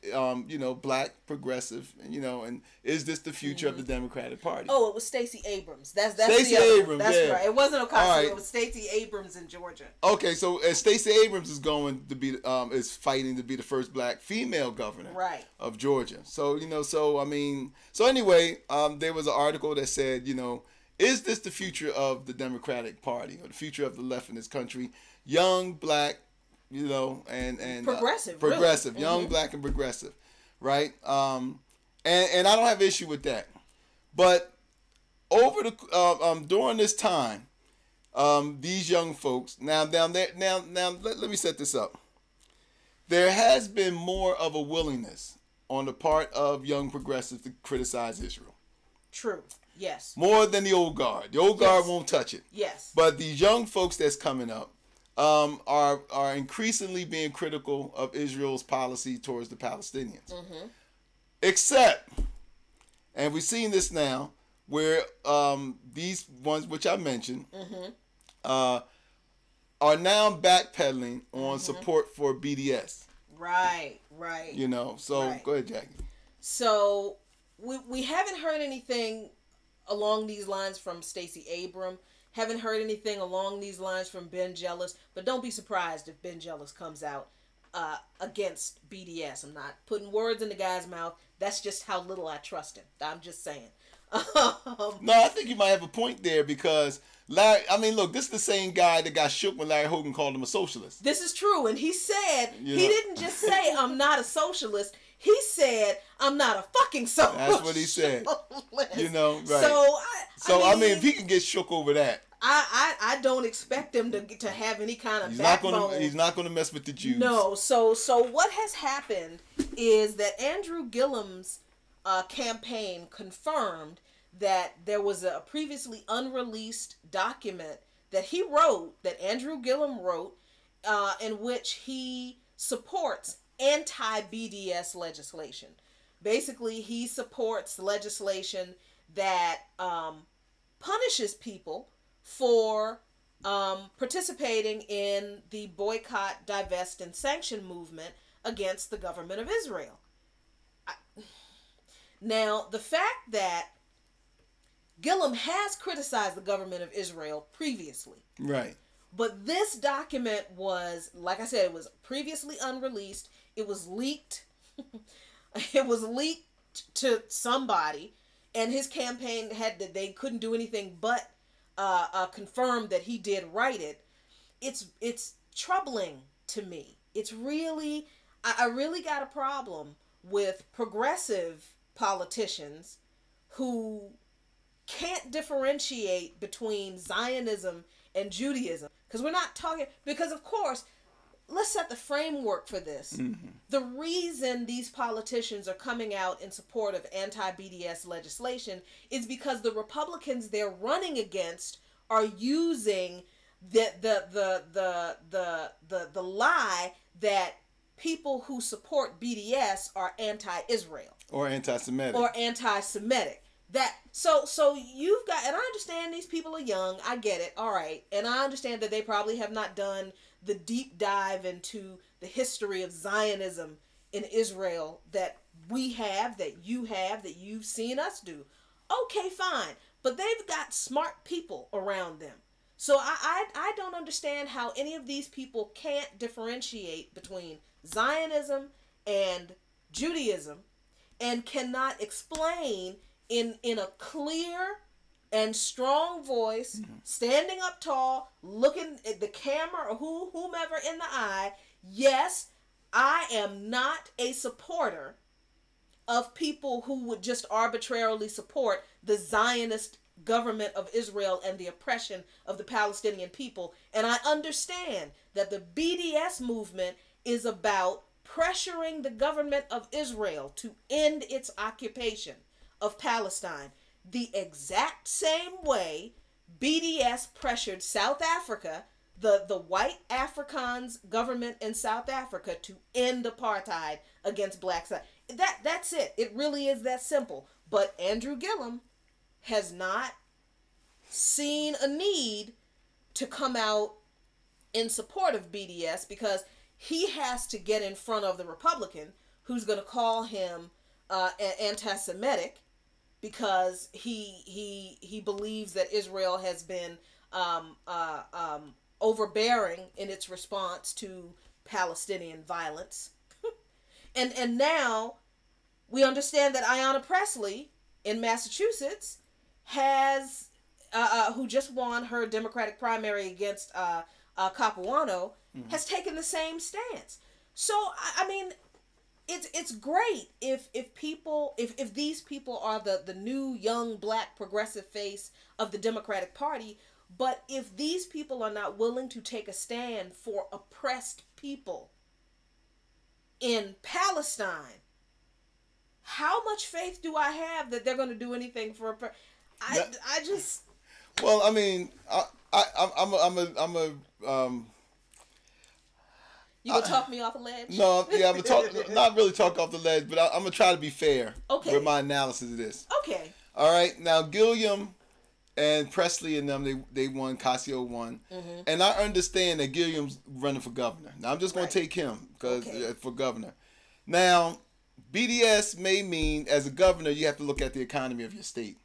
black, progressive, and is this the future of the Democratic Party? Oh, it was Stacey Abrams. That's Stacey Abrams. That's right. It wasn't Ocasio. Right. It was Stacey Abrams in Georgia. Okay, so Stacey Abrams is going to be is fighting to be the first black female governor of Georgia. So anyway, there was an article that said, is this the future of the Democratic Party or the future of the left in this country? Young, black, and progressive, really. Young, black, and progressive, right? And I don't have issue with that, but over the during this time, these young folks now let me set this up. There has been more of a willingness on the part of young progressives to criticize Israel. True. Yes. More than the old guard. The old guard won't touch it. Yes. But these young folks that's coming up. Are increasingly being critical of Israel's policy towards the Palestinians. Mm-hmm. Except, and we've seen this now, where these ones which I mentioned are now backpedaling on support for BDS. Right. Go ahead, Jackie. So we haven't heard anything along these lines from Stacey Abrams. Haven't heard anything along these lines from Ben Jealous, but don't be surprised if Ben Jealous comes out against BDS. I'm not putting words in the guy's mouth. That's just how little I trust him. I'm just saying. No, I think you might have a point there because Larry. I mean, look, this is the same guy that got shook when Larry Hogan called him a socialist. This is true, and he said he didn't just say I'm not a socialist. He said, I'm not a fucking socialist. That's what he said. Right. So, I mean, if he can get shook over that. I don't expect him to have any kind of backbone. He's not going to mess with the Jews. No. So what has happened is that Andrew Gilliam's campaign confirmed that there was a previously unreleased document that Andrew Gilliam wrote, in which he supports anti-BDS legislation. Basically, he supports legislation that punishes people for participating in the boycott, divest, and sanction movement against the government of Israel. Now, the fact that Gilliam has criticized the government of Israel previously. Right. But this document was, like I said, it was previously unreleased. It was leaked. It was leaked to somebody, and his campaign they couldn't do anything but confirm that he did write it. It's troubling to me. It's really, I really got a problem with progressive politicians who can't differentiate between Zionism and Judaism. Because we're not talking, because of course, let's set the framework for this. The reason these politicians are coming out in support of anti-BDS legislation is because the Republicans they're running against are using the lie that people who support BDS are anti-Israel or anti-Semitic. So you've got, and I understand these people are young, I get it, all right, and I understand that they probably have not done the deep dive into the history of Zionism in Israel that we have, that you've seen us do. Okay, fine, but they've got smart people around them. So I don't understand how any of these people can't differentiate between Zionism and Judaism and cannot explain in a clear and strong voice, standing up tall, looking at the camera or whomever in the eye, yes, I am not a supporter of people who would just arbitrarily support the Zionist government of Israel and the oppression of the Palestinian people. And I understand that the BDS movement is about pressuring the government of Israel to end its occupation of Palestine the exact same way BDS pressured South Africa, the white Afrikaans government in South Africa, to end apartheid against blacks. That's it. It really is that simple. But Andrew Gillum has not seen a need to come out in support of BDS because he has to get in front of the Republican who's going to call him anti-Semitic because he believes that Israel has been overbearing in its response to Palestinian violence. and now we understand that Ayanna Pressley in Massachusetts has who just won her Democratic primary against Capuano, has taken the same stance. So I mean, it's great if these people are the new young black progressive face of the Democratic Party, but if these people are not willing to take a stand for oppressed people in Palestine, how much faith do I have that they're going to do anything for I just. Well, I mean, I'm a You gonna talk me off a ledge? No, yeah, I'm gonna not really talk off the ledge, but I'm gonna try to be fair with my analysis of this. Okay. All right, now Gilliam and Presley and them, they won. Casio won, and I understand that Gilliam's running for governor. Now I'm just gonna take him because for governor. Now, BDS may mean as a governor you have to look at the economy of your state.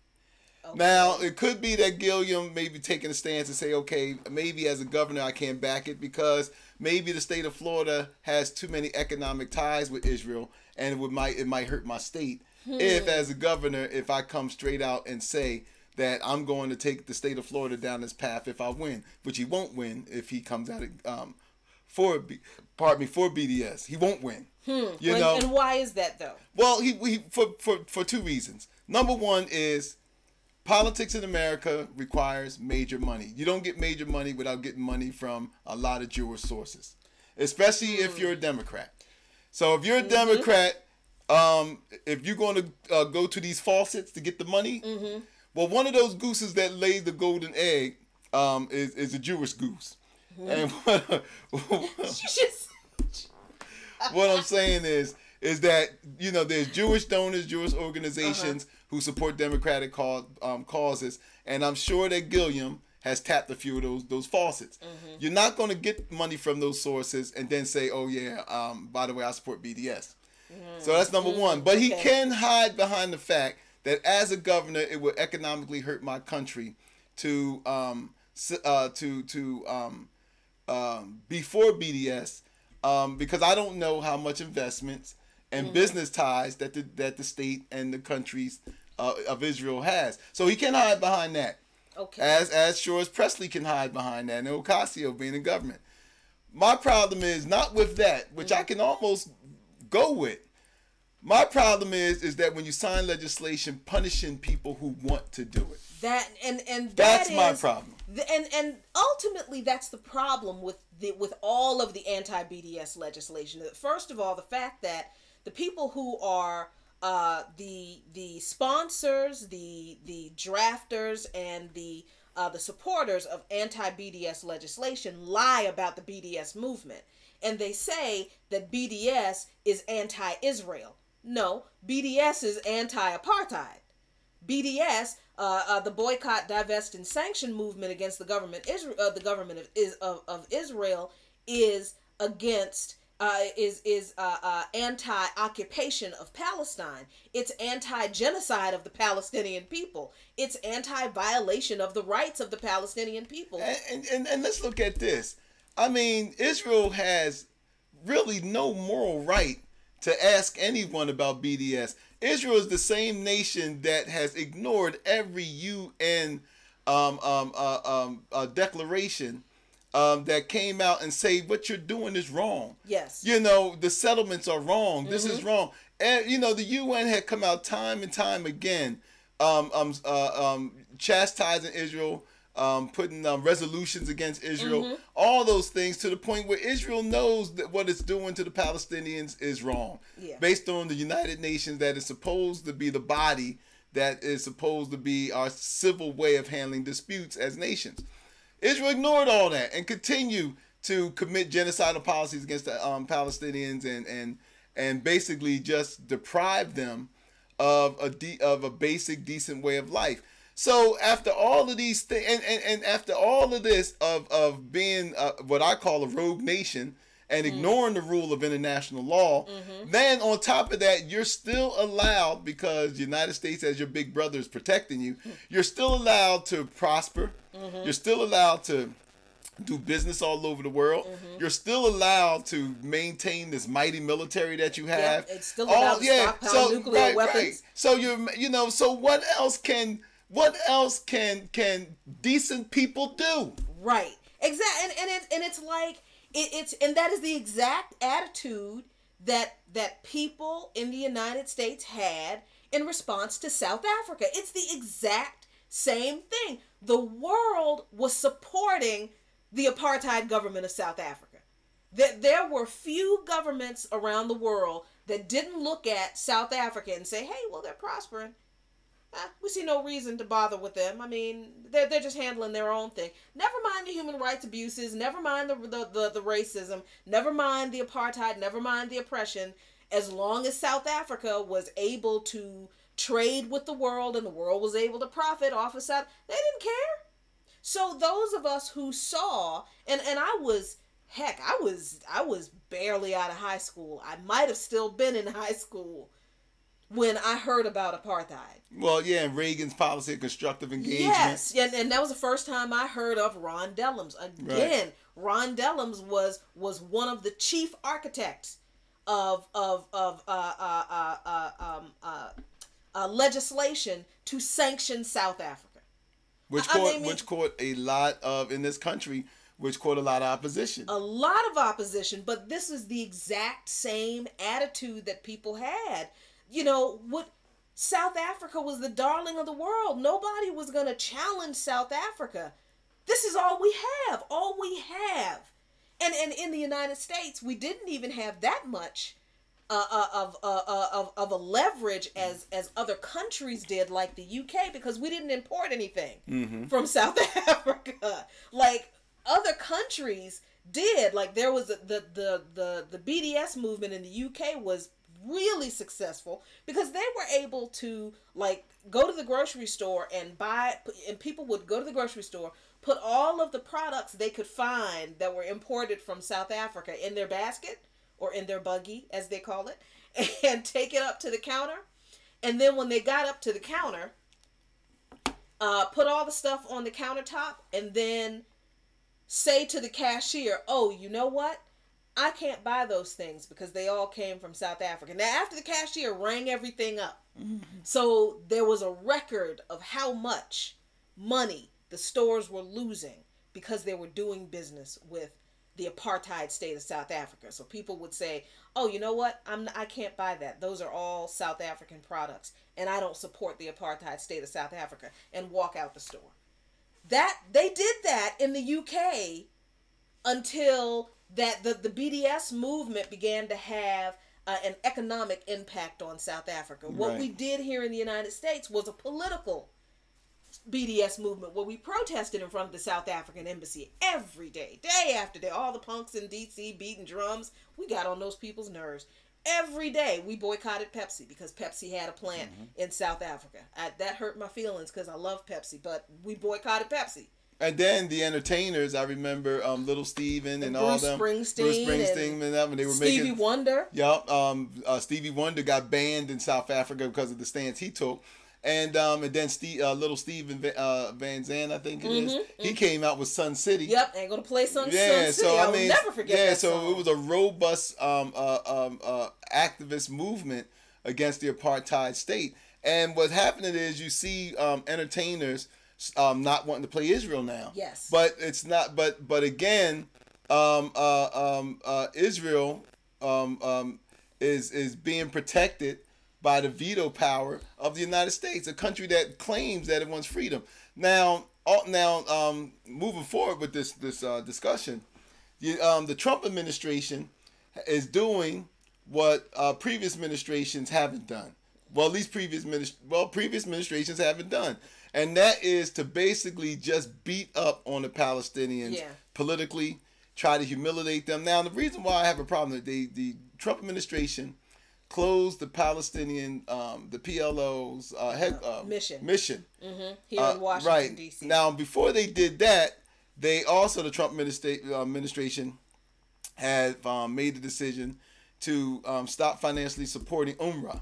Okay. Now, it could be that Gilliam may be taking a stance and say, okay, maybe as a governor I can't back it because maybe the state of Florida has too many economic ties with Israel and it might hurt my state. If as a governor, if I come straight out and say that I'm going to take the state of Florida down this path if I win, which he won't win if he comes out for BDS. He won't win. You know? And why is that though? Well, he for two reasons. Number one is politics in America requires major money. You don't get major money without getting money from a lot of Jewish sources, especially if you're a Democrat. So if you're a Democrat, if you're going to go to these faucets to get the money, well, one of those gooses that lays the golden egg is a Jewish goose. And what I'm saying is that, you know, there's Jewish donors, Jewish organizations who support democratic causes, and I'm sure that Gilliam has tapped a few of those faucets. You're not going to get money from those sources and then say, oh yeah, by the way, I support BDS. So that's number one. But he can hide behind the fact that as a governor, it would economically hurt my country to before BDS, because I don't know how much investments and business ties that the state and the countries of Israel has. So he can hide behind that. Okay. As sure as Presley can hide behind that, and Ocasio being in government. My problem is not with that, which I can almost go with. My problem is that when you sign legislation punishing people who want to do it. That's my problem. And ultimately, that's the problem with all of the anti-BDS legislation. First of all, the fact that the people who are the sponsors, the drafters, and the supporters of anti-BDS legislation lie about the BDS movement, and they say that BDS is anti-Israel. No, BDS is anti-apartheid. BDS, the boycott, divest, and sanction movement against the government of Israel is against anti-occupation of Palestine. It's anti-genocide of the Palestinian people. It's anti-violation of the rights of the Palestinian people. And let's look at this. I mean, Israel has really no moral right to ask anyone about BDS. Israel is the same nation that has ignored every UN declaration that came out and say what you're doing is wrong. Yes. You know, the settlements are wrong. This is wrong. And, you know, the UN had come out time and time again chastising Israel, putting resolutions against Israel, all those things, to the point where Israel knows that what it's doing to the Palestinians is wrong. Yeah. Based on the United Nations, that is supposed to be the body that is supposed to be our civil way of handling disputes as nations. Israel ignored all that and continued to commit genocidal policies against the Palestinians and basically just deprive them of a basic decent way of life. So after all of these things, and after all of this of being what I call a rogue nation and ignoring the rule of international law, then on top of that, you're still allowed, because the United States as your big brother is protecting you, you're still allowed to prosper. You're still allowed to do business all over the world. You're still allowed to maintain this mighty military that you have. It's still allowed to stockpile nuclear weapons. Right. So so what else can decent people do? Right. Exactly. And it's like and that is the exact attitude that people in the United States had in response to South Africa. It's the exact same thing. The world was supporting the apartheid government of South Africa. There were few governments around the world that didn't look at South Africa and say, hey, well, they're prospering. We see no reason to bother with them. I mean, they're just handling their own thing. Never mind the human rights abuses. Never mind the racism. Never mind the apartheid. Never mind the oppression. As long as South Africa was able to trade with the world and the world was able to profit off of South, they didn't care. So those of us who saw, and I was barely out of high school. I might have still been in high school when I heard about apartheid. Well, yeah, and Reagan's policy of constructive engagement. Yes, and that was the first time I heard of Ron Dellums. Again, right. Ron Dellums was one of the chief architects of legislation to sanction South Africa. Which caught a lot of, in this country, which caught a lot of opposition. A lot of opposition, but this is the exact same attitude that people had. You know, South Africa was the darling of the world. Nobody was going to challenge South Africa. This is all we have. And in the United States, we didn't even have that much of a leverage as other countries did, like the UK, because we didn't import anything from South Africa. Like other countries did. Like there was the BDS movement in the UK was really successful because they were able to like go to the grocery store and buy, and people would go to the grocery store, put all of the products they could find that were imported from South Africa in their basket or in their buggy, as they call it, and take it up to the counter. And then when they got up to the counter, put all the stuff on the countertop and then say to the cashier, oh, you know what? I can't buy those things because they all came from South Africa. Now, after the cashier rang everything up, so there was a record of how much money the stores were losing because they were doing business with the apartheid state of South Africa. So people would say, "Oh, you know what? I can't buy that. Those are all South African products, and I don't support the apartheid state of South Africa," and walk out the store. That they did that in the UK until the BDS movement began to have an economic impact on South Africa. What we did here in the United States was a political BDS movement where we protested in front of the South African embassy every day, day after day. All the punks in DC beating drums, we got on those people's nerves. Every day we boycotted Pepsi because Pepsi had a plant in South Africa. That hurt my feelings because I love Pepsi, but we boycotted Pepsi. And then the entertainers, I remember Little Steven and all them. Bruce Springsteen and them, and they were Stevie Wonder. Yep. Stevie Wonder got banned in South Africa because of the stance he took. And then Little Steven Van Zandt, I think it is. He came out with Sun City. Yep, ain't gonna play Sun City. So I mean, never forget that song. So it was a robust activist movement against the apartheid state. And what's happening is you see entertainers not wanting to play Israel now. Yes. But it's not. But again, Israel is being protected by the veto power of the United States, a country that claims that it wants freedom. Now, moving forward with this discussion, the Trump administration is doing what previous administrations haven't done. Well, at least previous administrations haven't done, and that is to basically just beat up on the Palestinians politically, try to humiliate them. Now, the reason why I have a problem with the Trump administration closed the Palestinian, the PLO's mission here in Washington, D.C. Now, before they did that, they also, the Trump administration had made the decision to stop financially supporting UNRWA,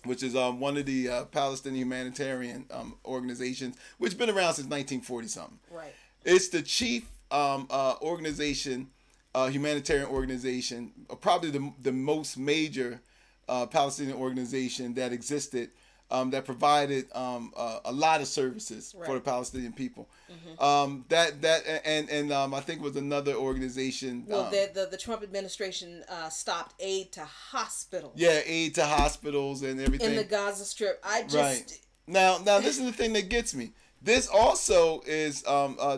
which is one of the Palestinian humanitarian organizations, which has been around since 1940-something. Right. It's the chief organization, humanitarian organization, probably the most major Palestinian organization that existed, that provided a lot of services for the Palestinian people. I think it was another organization. Well, the Trump administration stopped aid to hospitals. Yeah, aid to hospitals and everything in the Gaza Strip. Now this is the thing that gets me. This also is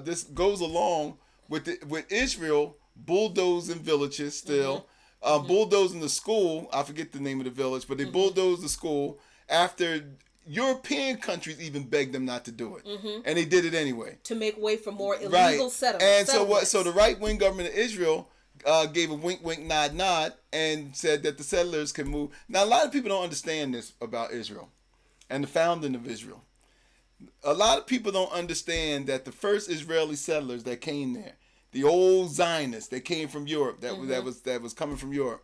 this goes along with Israel bulldozing villages still. Bulldozing the school, I forget the name of the village, but they bulldozed the school after European countries even begged them not to do it. And they did it anyway. To make way for more illegal settlements. And so the right-wing government of Israel gave a wink, wink, nod, nod, and said that the settlers can move. Now, a lot of people don't understand this about Israel and the founding of Israel. A lot of people don't understand that the first Israeli settlers that came there, the old Zionists that came from Europe, that was coming from Europe,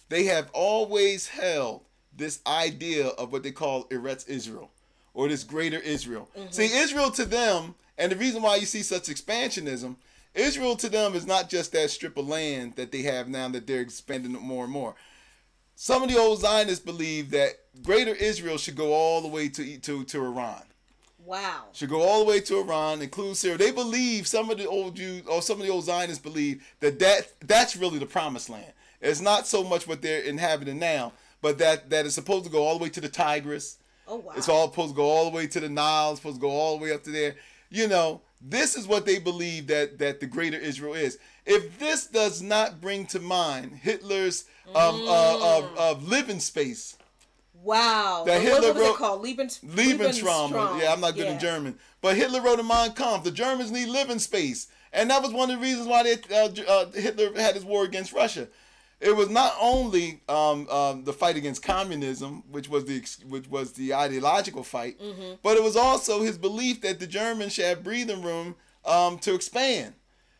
they have always held this idea of what they call Eretz Israel, or this greater Israel. See, Israel to them, and the reason why you see such expansionism, Israel to them is not just that strip of land that they have now that they're expanding more and more. Some of the old Zionists believe that greater Israel should go all the way to Iran. Wow. Should go all the way to Iran, include Syria. They believe, some of the old Jews or some of the old Zionists believe that's really the promised land. It's not so much what they're inhabiting now, but that is supposed to go all the way to the Tigris. Oh, wow. It's all supposed to go all the way to the Nile. It's supposed to go all the way up to there. You know, this is what they believe that the greater Israel is. If this does not bring to mind Hitler's of living space. Wow. That Hitler what was it called? Lebensraum. Yeah, I'm not good in German. But Hitler wrote in Mein Kampf, the Germans need living space. And that was one of the reasons why Hitler had his war against Russia. It was not only the fight against communism, which was the ideological fight, but it was also his belief that the Germans should have breathing room to expand.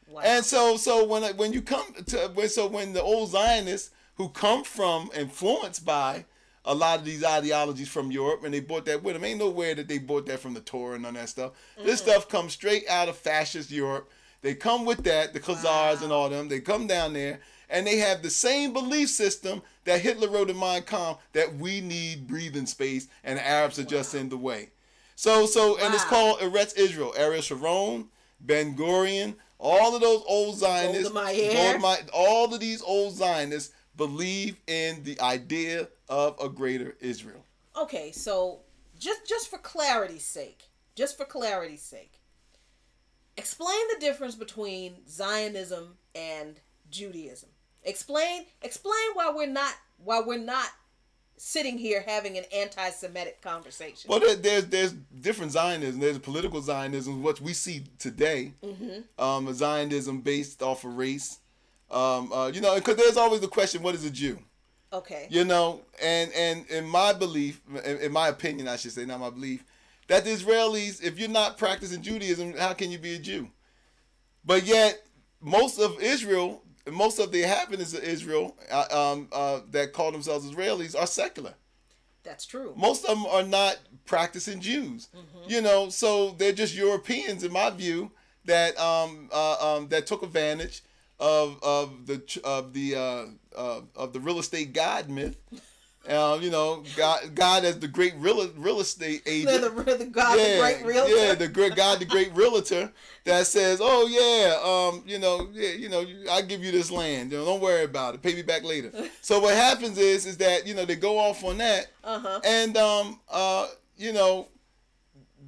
Wow. And so when the old Zionists who come from, influenced by a lot of these ideologies from Europe, and they brought that with them, ain't nowhere that they brought that from the Torah and none of that stuff. This stuff comes straight out of fascist Europe. They come with that, the Khazars and all them. They come down there, and they have the same belief system that Hitler wrote in Mein Kampf, that we need breathing space, and the Arabs are just in the way. And it's called Eretz Israel. Ariel Sharon, Ben Gurion, All of those old Zionists, Golda all of these old Zionists believe in the idea of a greater Israel. Okay, so just for clarity's sake, explain the difference between Zionism and Judaism. Explain why we're not sitting here having an anti-Semitic conversation. Well, there's different Zionism. There's political Zionism, what we see today. A Zionism based off of race. Because there's always the question, what is a Jew? Okay. And in my belief, in my opinion, I should say, not my belief, that the Israelis, if you're not practicing Judaism, how can you be a Jew? But yet, most of Israel, most of the inhabitants of Israel that call themselves Israelis are secular. That's true. Most of them are not practicing Jews. So they're just Europeans, in my view, that that took advantage of the real estate God myth. God as the great real estate agent. The great realtor. Yeah, the great realtor that says, "Oh yeah, I give you this land. Don't worry about it. Pay me back later." So what happens is that they go off on that, and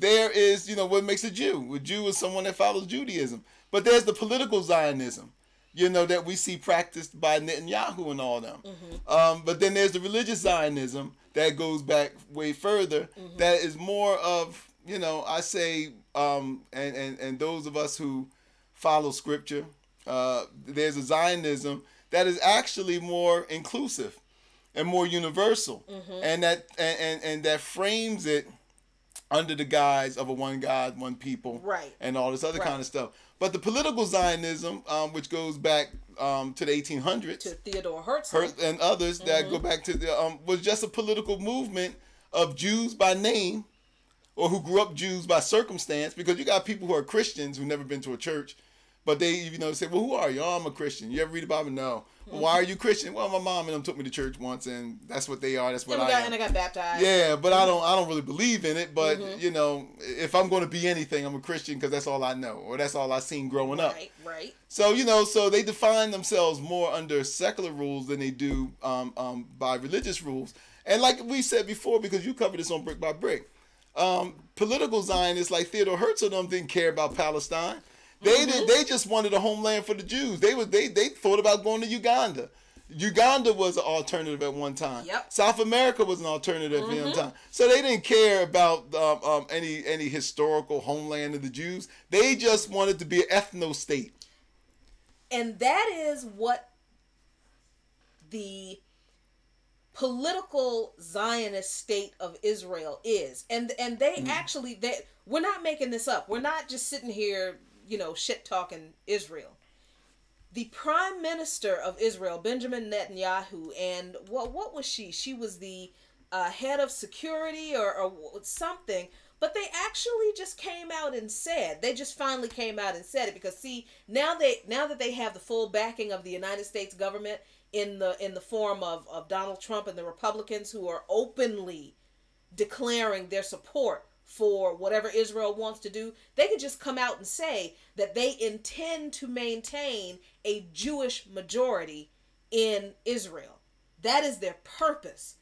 there is what makes a Jew. A Jew is someone that follows Judaism. But there's the political Zionism, that we see practiced by Netanyahu and all them. But then there's the religious Zionism that goes back way further. That is more of, I say, and those of us who follow scripture, there's a Zionism that is actually more inclusive and more universal, and that frames it under the guise of a one God, one people, right, and all this other kind of stuff. But the political Zionism, which goes back to the 1800s, to Theodore Herzl and others that go back to the was just a political movement of Jews by name, or who grew up Jews by circumstance. Because you got people who are Christians who've never been to a church, but they say, "Well, who are you?" "Oh, I'm a Christian." "You ever read the Bible?" "No." "Well, why are you Christian?" "Well, my mom and them took me to church once, and that's what they are. That's what I am." And I got baptized. Yeah, but I don't really believe in it. But if I'm going to be anything, I'm a Christian because that's all I know, or that's all I seen growing up. Right. So so they define themselves more under secular rules than they do by religious rules. And like we said before, because you covered this on Brick by Brick, political Zionists like Theodore Herzl didn't care about Palestine. They just wanted a homeland for the Jews. They thought about going to Uganda. Uganda was an alternative at one time. Yep. South America was an alternative at one time. So they didn't care about any historical homeland of the Jews. They just wanted to be an ethno-state. And that is what the political Zionist state of Israel is. And they actually, we're not making this up. We're not just sitting here shit talking Israel. The Prime Minister of Israel, Benjamin Netanyahu, and what was she? She was the head of security or something. But they actually just came out and said, they just finally came out and said it, because see, now that they have the full backing of the United States government in the form of Donald Trump and the Republicans, who are openly declaring their support for whatever Israel wants to do, they can just come out and say that they intend to maintain a Jewish majority in Israel. That is their purpose.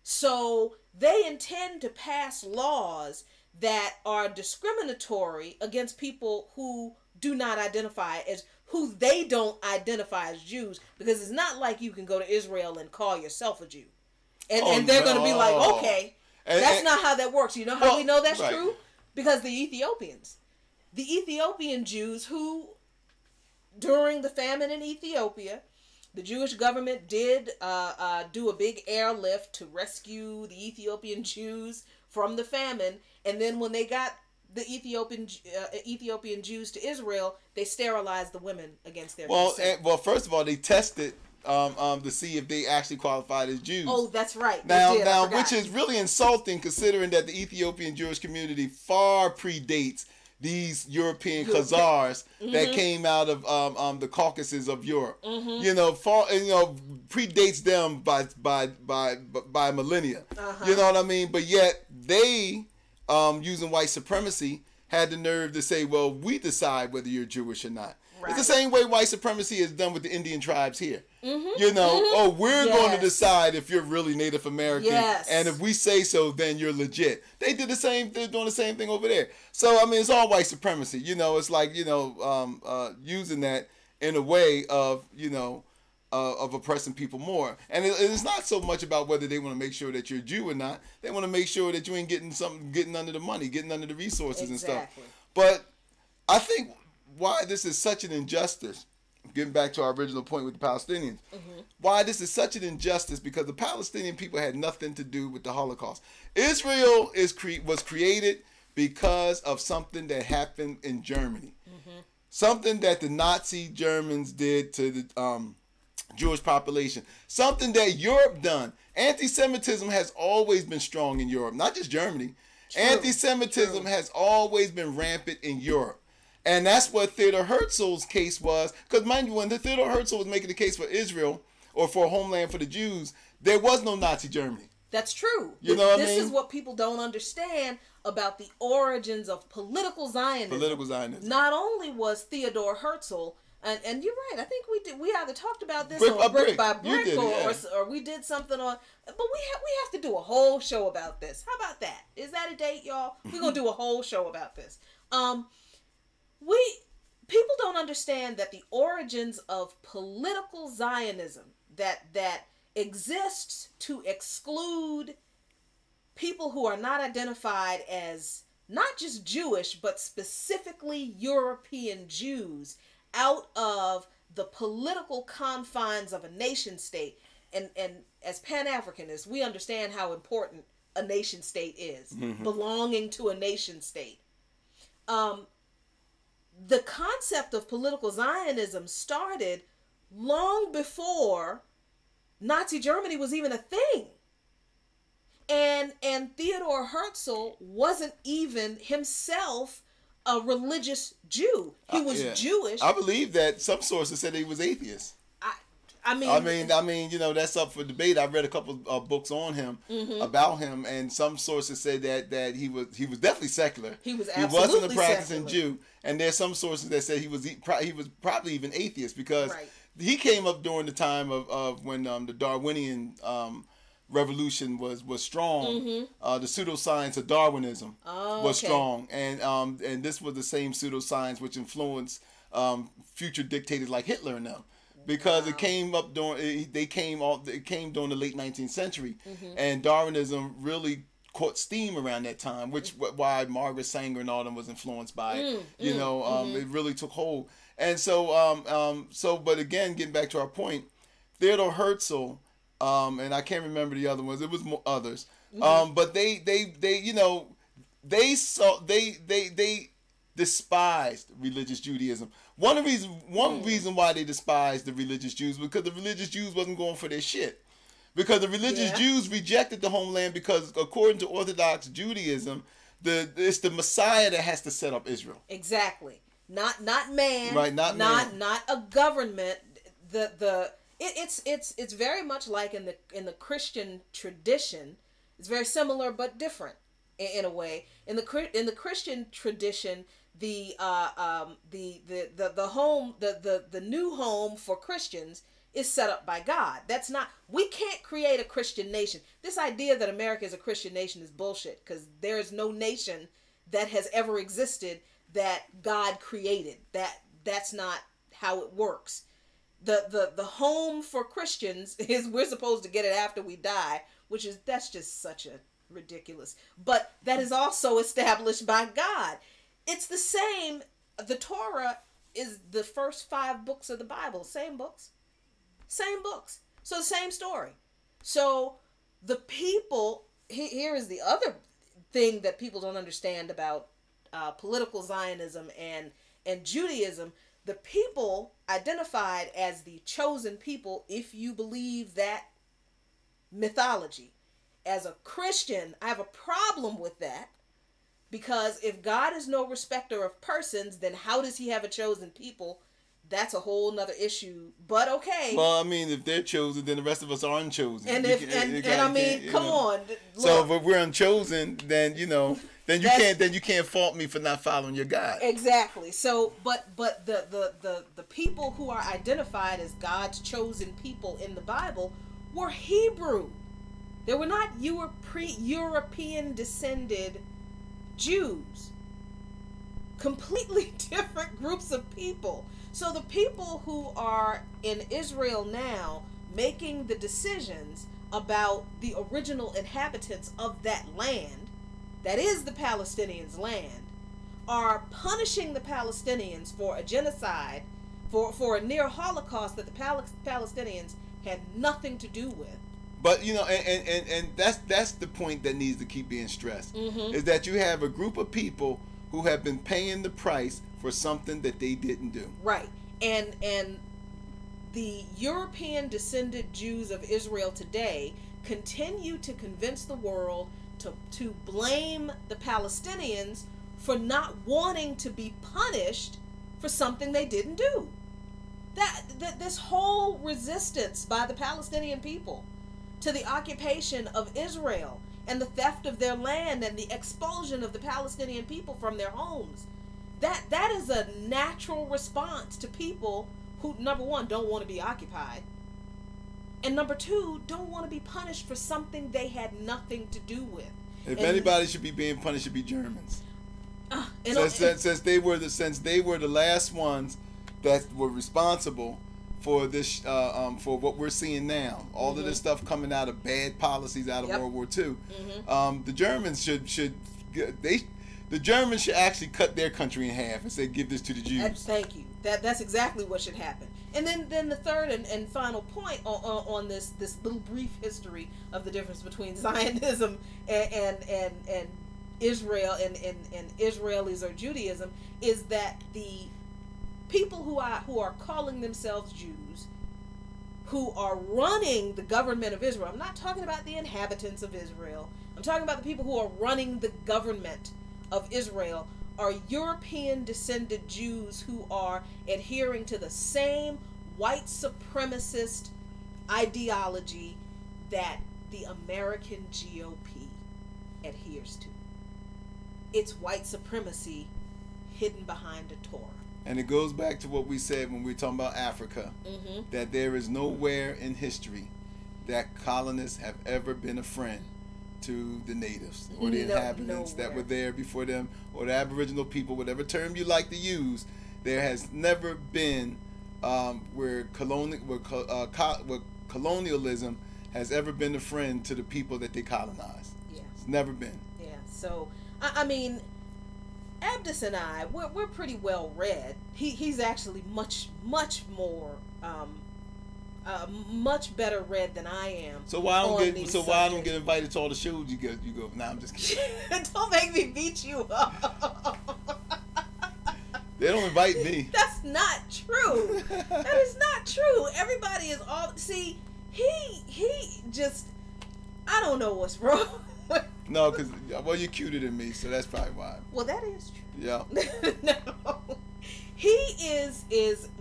So they intend to pass laws that are discriminatory against people who do not identify as, who they don't identify as Jews, because it's not like you can go to Israel and call yourself a Jew. And they're going to be like, okay. That's not how that works. You know how we know that's true? Because the Ethiopian Jews who, during the famine in Ethiopia, the Jewish government did do a big airlift to rescue the Ethiopian Jews from the famine. And then when they got the Ethiopian Jews to Israel, they sterilized the women against their consent. Well, first of all, they tested to see if they actually qualified as Jews. Oh, that's right. Now, which is really insulting, considering that the Ethiopian Jewish community far predates these European Khazars that came out of the Caucasus of Europe. Predates them by millennia. You know what I mean? But yet they, using white supremacy, had the nerve to say, well, we decide whether you're Jewish or not. Right. It's the same way white supremacy is done with the Indian tribes here. Mm-hmm. You know, mm-hmm. oh, we're yes. going to decide if you're really Native American. Yes. And if we say so, then you're legit. They did the same, they're doing the same thing over there. So, I mean, it's all white supremacy. You know, it's like, you know, using that in a way of, you know, of oppressing people more. And it's not so much about whether they want to make sure that you're a Jew or not. They want to make sure that you ain't getting under the money, getting under the resources and stuff. But I think why this is such an injustice, getting back to our original point with the Palestinians, mm-hmm. why this is such an injustice, because the Palestinian people had nothing to do with the Holocaust. Israel was created because of something that happened in Germany. Mm-hmm. Something that the Nazi Germans did to the Jewish population. Something that Europe done. Anti-Semitism has always been strong in Europe, not just Germany. True. Anti-Semitism True. Has always been rampant in Europe. And that's what Theodor Herzl's case was. Because mind you, when Theodor Herzl was making the case for Israel, or for a homeland for the Jews, there was no Nazi Germany. That's true. You know what I mean? This is what people don't understand about the origins of political Zionism. Political Zionism. Not only was Theodor Herzl, and you're right, I think we either talked about this on Brick by Brick, or we did something on, but we have to do a whole show about this. How about that? Is that a date, y'all? We're going to do a whole show about this. People don't understand that the origins of political Zionism that exists to exclude people who are not identified as not just Jewish, but specifically European Jews out of the political confines of a nation state. And as Pan-Africanists, we understand how important a nation state is, mm-hmm. belonging to a nation state. The concept of political Zionism started long before Nazi Germany was even a thing. And Theodor Herzl wasn't even himself a religious Jew. He was Jewish. I believe that some sources said he was atheist. I mean, you know, that's up for debate. I read a couple of books on him, mm-hmm. about him, and some sources say that he was definitely secular. He was absolutely He wasn't a practicing secular. Jew, and there's some sources that say he was probably even atheist, because right. he came up during the time of when the Darwinian revolution was strong. Mm-hmm. The pseudoscience of Darwinism was strong, and this was the same pseudoscience which influenced future dictators like Hitler and them. Because wow. It came during the late 19th century, mm-hmm. and Darwinism really caught steam around that time, which why Margaret Sanger and all them was influenced by it. Mm-hmm. It really took hold. And so but again, getting back to our point, Theodor Herzl, and I can't remember the other ones. It was others, mm-hmm. But they despised religious Judaism. One reason why they despised the religious Jews was because the religious Jews wasn't going for their shit. Because the religious Jews rejected the homeland because, according to Orthodox Judaism, it's the Messiah that has to set up Israel. Exactly. Not man. Right. Not a government. It's very much like in the Christian tradition. It's very similar but different in a way. In the Christian tradition, the new home for Christians is set up by God. We can't create a Christian nation. This idea that America is a Christian nation is bullshit, because there is no nation that has ever existed that God created. That's not how it works. The home for Christians is we're supposed to get it after we die, that's just such a ridiculous. But that is also established by God. It's the same. The Torah is the first 5 books of the Bible. Same books. So the same story. So the people, here is the other thing that people don't understand about political Zionism and Judaism. The people identified as the chosen people, if you believe that mythology. As a Christian, I have a problem with that. Because if God is no respecter of persons, then how does he have a chosen people? That's a whole nother issue. But okay. Well, I mean, if they're chosen, then the rest of us are unchosen. And come on. Look. So if we're unchosen, then, Then you can't fault me for not following your God. Exactly. So, but the people who are identified as God's chosen people in the Bible were Hebrew. They were not European descended Jews. Completely different groups of people. So the people who are in Israel now making the decisions about the original inhabitants of that land, that is the Palestinians' land, are punishing the Palestinians for a genocide, for a near Holocaust that the Palestinians had nothing to do with. But and that's the point that needs to keep being stressed, is that you have a group of people who have been paying the price for something that they didn't do. Right. And the European descended Jews of Israel today continue to convince the world to blame the Palestinians for not wanting to be punished for something they didn't do. That this whole resistance by the Palestinian people to the occupation of Israel and the theft of their land and the expulsion of the Palestinian people from their homes, that is a natural response to people who, number one, don't want to be occupied, and number two, don't want to be punished for something they had nothing to do with. If anybody should be being punished, it should be Germans. Since they were the last ones that were responsible for this, for what we're seeing now, all of this stuff coming out of bad policies out of World War II. The Germans the Germans should actually cut their country in half and say, give this to the Jews. Thank you. That's exactly what should happen. And then the third and final point on this little brief history of the difference between Zionism and Israel and Israelis or Judaism is that the people who are calling themselves Jews, who are running the government of Israel. I'm not talking about the inhabitants of Israel. I'm talking about the people who are running the government of Israel, are European descended Jews who are adhering to the same white supremacist ideology that the American GOP adheres to. It's white supremacy hidden behind a Torah. And it goes back to what we said when we were talking about Africa, that there is nowhere in history that colonists have ever been a friend to the natives or the inhabitants that were there before them, or the Aboriginal people, whatever term you like to use. There has never been where colonialism has ever been a friend to the people that they colonized. Yeah. It's never been. Yeah. So, I mean, Abdus and I, we're pretty well read. He's actually much more much better read than I am. So why I don't get invited to all the shows you go? Nah, I'm just kidding. Don't make me beat you up. They don't invite me. That's not true. That is not true. Everybody is all he just, I don't know what's wrong. No, because you're cuter than me, so that's probably why. Well, that is true. Yeah. No, he is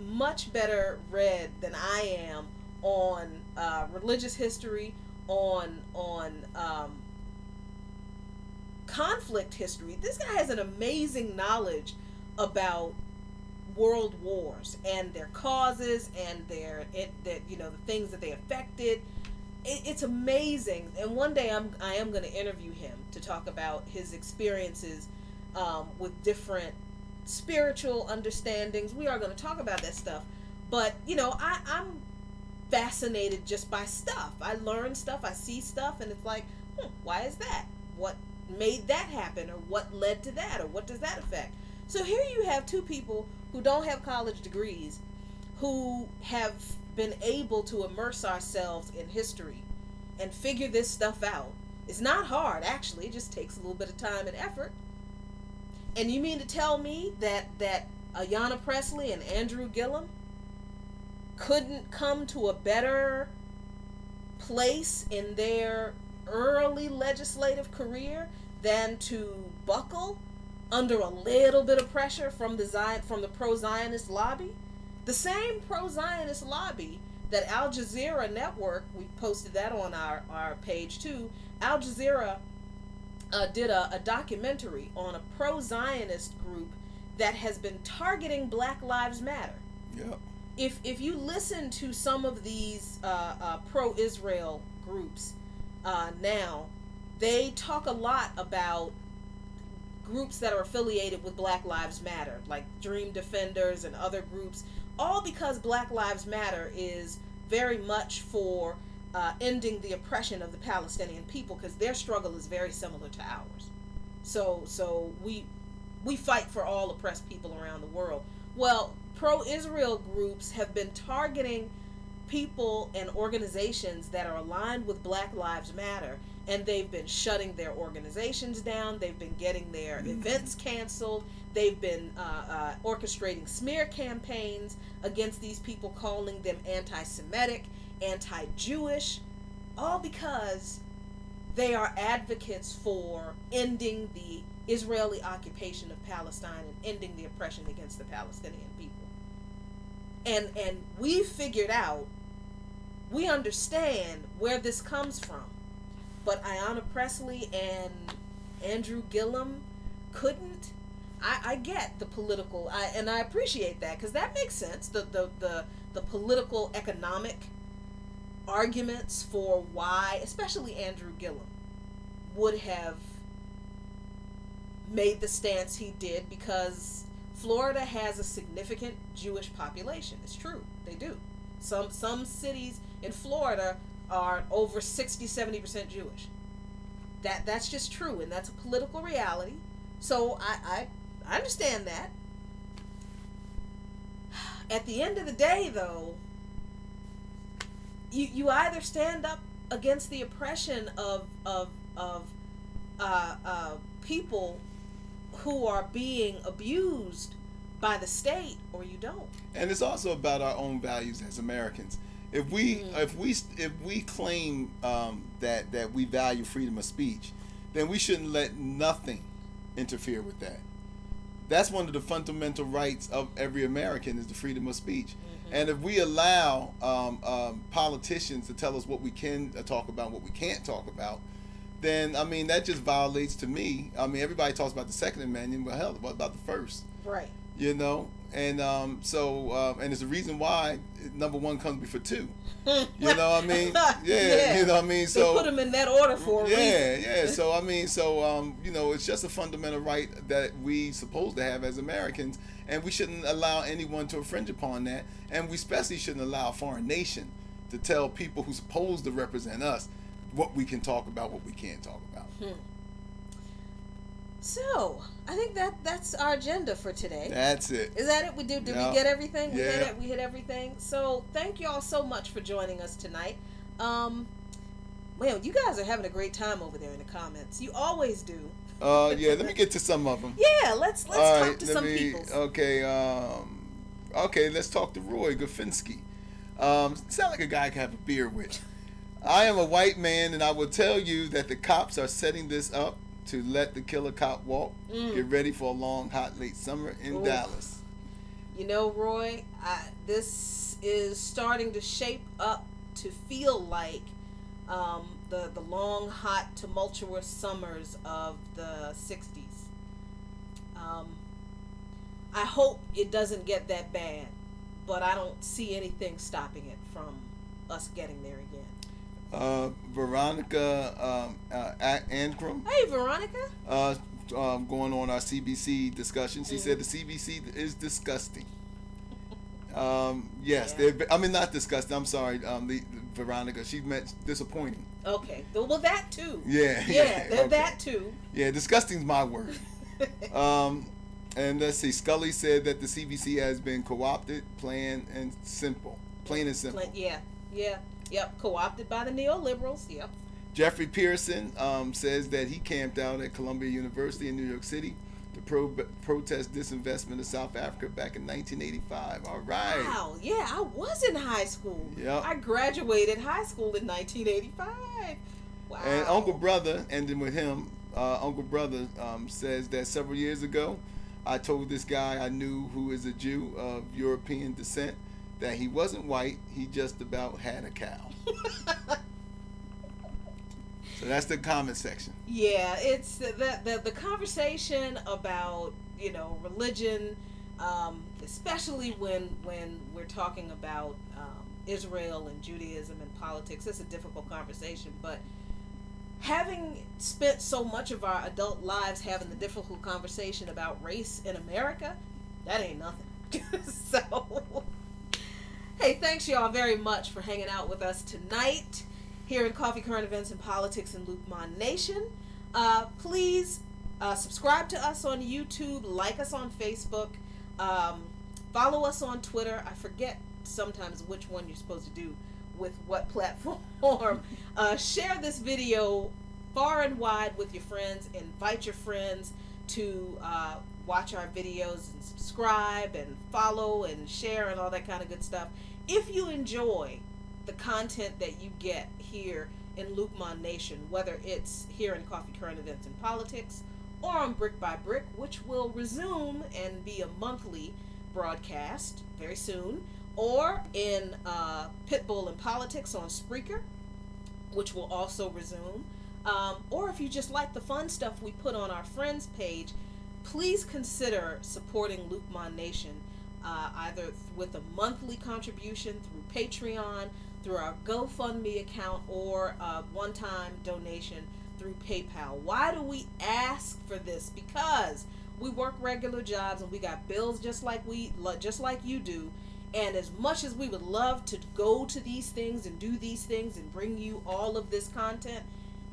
much better read than I am on religious history, on conflict history. This guy has an amazing knowledge about world wars and their causes and the things that they affected. It's amazing, and one day I am going to interview him to talk about his experiences with different spiritual understandings. We are going to talk about that stuff, but I'm fascinated just by stuff. I learn stuff, I see stuff, and it's like, why is that? What made that happen, or what led to that, or what does that affect? So here you have two people who don't have college degrees, who have been able to immerse ourselves in history and figure this stuff out. It's not hard, actually. It just takes a little bit of time and effort. And you mean to tell me that Ayanna Pressley and Andrew Gillum couldn't come to a better place in their early legislative career than to buckle under a little bit of pressure from the pro-Zionist lobby? The same pro-Zionist lobby that Al Jazeera Network, we posted that on our page too, Al Jazeera did a documentary on a pro-Zionist group that has been targeting Black Lives Matter. Yep. If you listen to some of these pro-Israel groups now, they talk a lot about groups that are affiliated with Black Lives Matter, like Dream Defenders and other groups, all because Black Lives Matter is very much for ending the oppression of the Palestinian people, because their struggle is very similar to ours. So we fight for all oppressed people around the world. Well, pro-Israel groups have been targeting people and organizations that are aligned with Black Lives Matter, and they've been shutting their organizations down. They've been getting their events canceled. They've been orchestrating smear campaigns against these people, calling them anti-Semitic, anti-Jewish, all because they are advocates for ending the Israeli occupation of Palestine and ending the oppression against the Palestinian people. And we figured out, we understand where this comes from, but Ayanna Pressley and Andrew Gillum couldn't. I get the political, and I appreciate that, because that makes sense. The political, economic arguments for why, especially Andrew Gillum, would have made the stance he did, because Florida has a significant Jewish population. It's true, they do. Some cities in Florida are over 60-70% Jewish. That's just true, and that's a political reality. So I understand that. At the end of the day, though, you either stand up against the oppression of people who are being abused by the state, or you don't. And it's also about our own values as Americans. If we claim that we value freedom of speech, then we shouldn't let nothing interfere with that. That's one of the fundamental rights of every American, is the freedom of speech. And if we allow politicians to tell us what we can talk about, what we can't talk about, then I mean that just violates, to me. I mean, everybody talks about the Second Amendment, but hell, what about the First? Right. You know, and and it's the reason why number one comes before two. You know what I mean? Yeah. You know what I mean? So they put them in that order for a reason. Yeah. So I mean, you know, it's just a fundamental right that we supposed to have as Americans, and we shouldn't allow anyone to infringe upon that, and we especially shouldn't allow a foreign nation to tell people who's supposed to represent us what we can talk about, what we can't talk about. So I think that's our agenda for today. That's it. Is that it? Did we get everything? Yeah. We hit everything. So thank you all so much for joining us tonight. Well, you guys are having a great time over there in the comments. You always do. Yeah. Let me get to some of them. Yeah. Let's talk to some people. Okay. Okay. Let's talk to Roy Gofinski. Sound like a guy I can have a beer with. I am a white man, and I will tell you that the cops are setting this up to let the killer cop walk. Get ready for a long, hot, late summer in Dallas. You know, Roy, this is starting to shape up to feel like the long, hot, tumultuous summers of the 60s. I hope it doesn't get that bad, but I don't see anything stopping it from us getting there again. Veronica Ankrum. Hey, Veronica. Going on our CBC discussion. She said the CBC is disgusting. Yes, I mean, not disgusting. I'm sorry, Veronica. She meant disappointing. Okay. Well, that too. Yeah. Okay. That too. Yeah, disgusting is my word. And let's see. Scully said that the CBC has been co-opted, plain and simple. Yep, co-opted by the neoliberals. Yep. Jeffrey Pearson says that he camped out at Columbia University in New York City to protest disinvestment of South Africa back in 1985. All right. Wow, yeah, I was in high school. Yep. I graduated high school in 1985. Wow. And Uncle Brother, ending with him, Uncle Brother says that several years ago, I told this guy I knew who is a Jew of European descent that he wasn't white, he just about had a cow. So that's the comment section. Yeah, it's the conversation about, religion, especially when we're talking about Israel and Judaism and politics. It's a difficult conversation, but having spent so much of our adult lives having the difficult conversation about race in America, that ain't nothing. So, hey, thanks y'all very much for hanging out with us tonight here in Coffee, Current Events, and Politics in Luqman Nation. Please subscribe to us on YouTube, like us on Facebook, follow us on Twitter. I forget sometimes which one you're supposed to do with what platform. Share this video far and wide with your friends. Invite your friends to watch our videos and subscribe and follow and share and all that kind of good stuff. If you enjoy the content that you get here in Luqman Nation, whether it's here in Coffee, Current Events, and Politics, or on Brick by Brick, which will resume and be a monthly broadcast very soon, or in Pitbull and Politics on Spreaker, which will also resume, or if you just like the fun stuff we put on our Friends page, please consider supporting Luqman Nation, either with a monthly contribution through Patreon, through our GoFundMe account, or a one-time donation through PayPal. Why do we ask for this? Because we work regular jobs and we got bills just like you do. And as much as we would love to go to these things and do these things and bring you all of this content,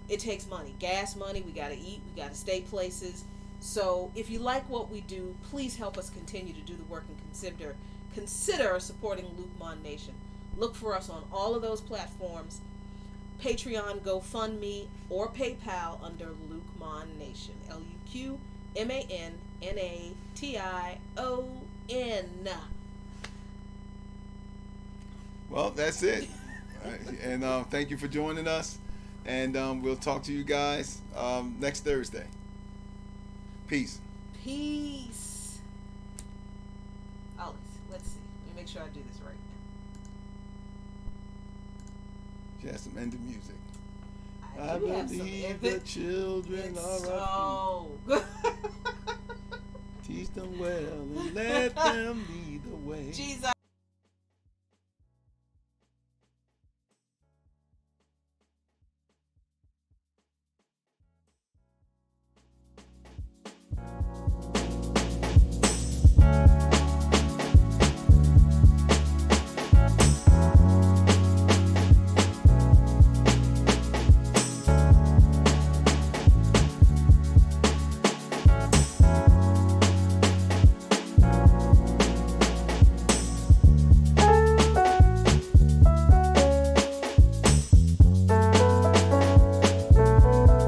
it takes money. Gas money, we got to eat, we got to stay places. So if you like what we do, please help us continue to do the work and consider supporting Luqman Nation. Look for us on all of those platforms, Patreon, GoFundMe, or PayPal under Luqman Nation. LuqManNation. Well, that's it. And thank you for joining us. And we'll talk to you guys next Thursday. Peace. Peace. Oh, let's see. Let me make sure I do this right now. She has some end of music. I believe the children are our future. Teach them well and let them lead the way. Jesus.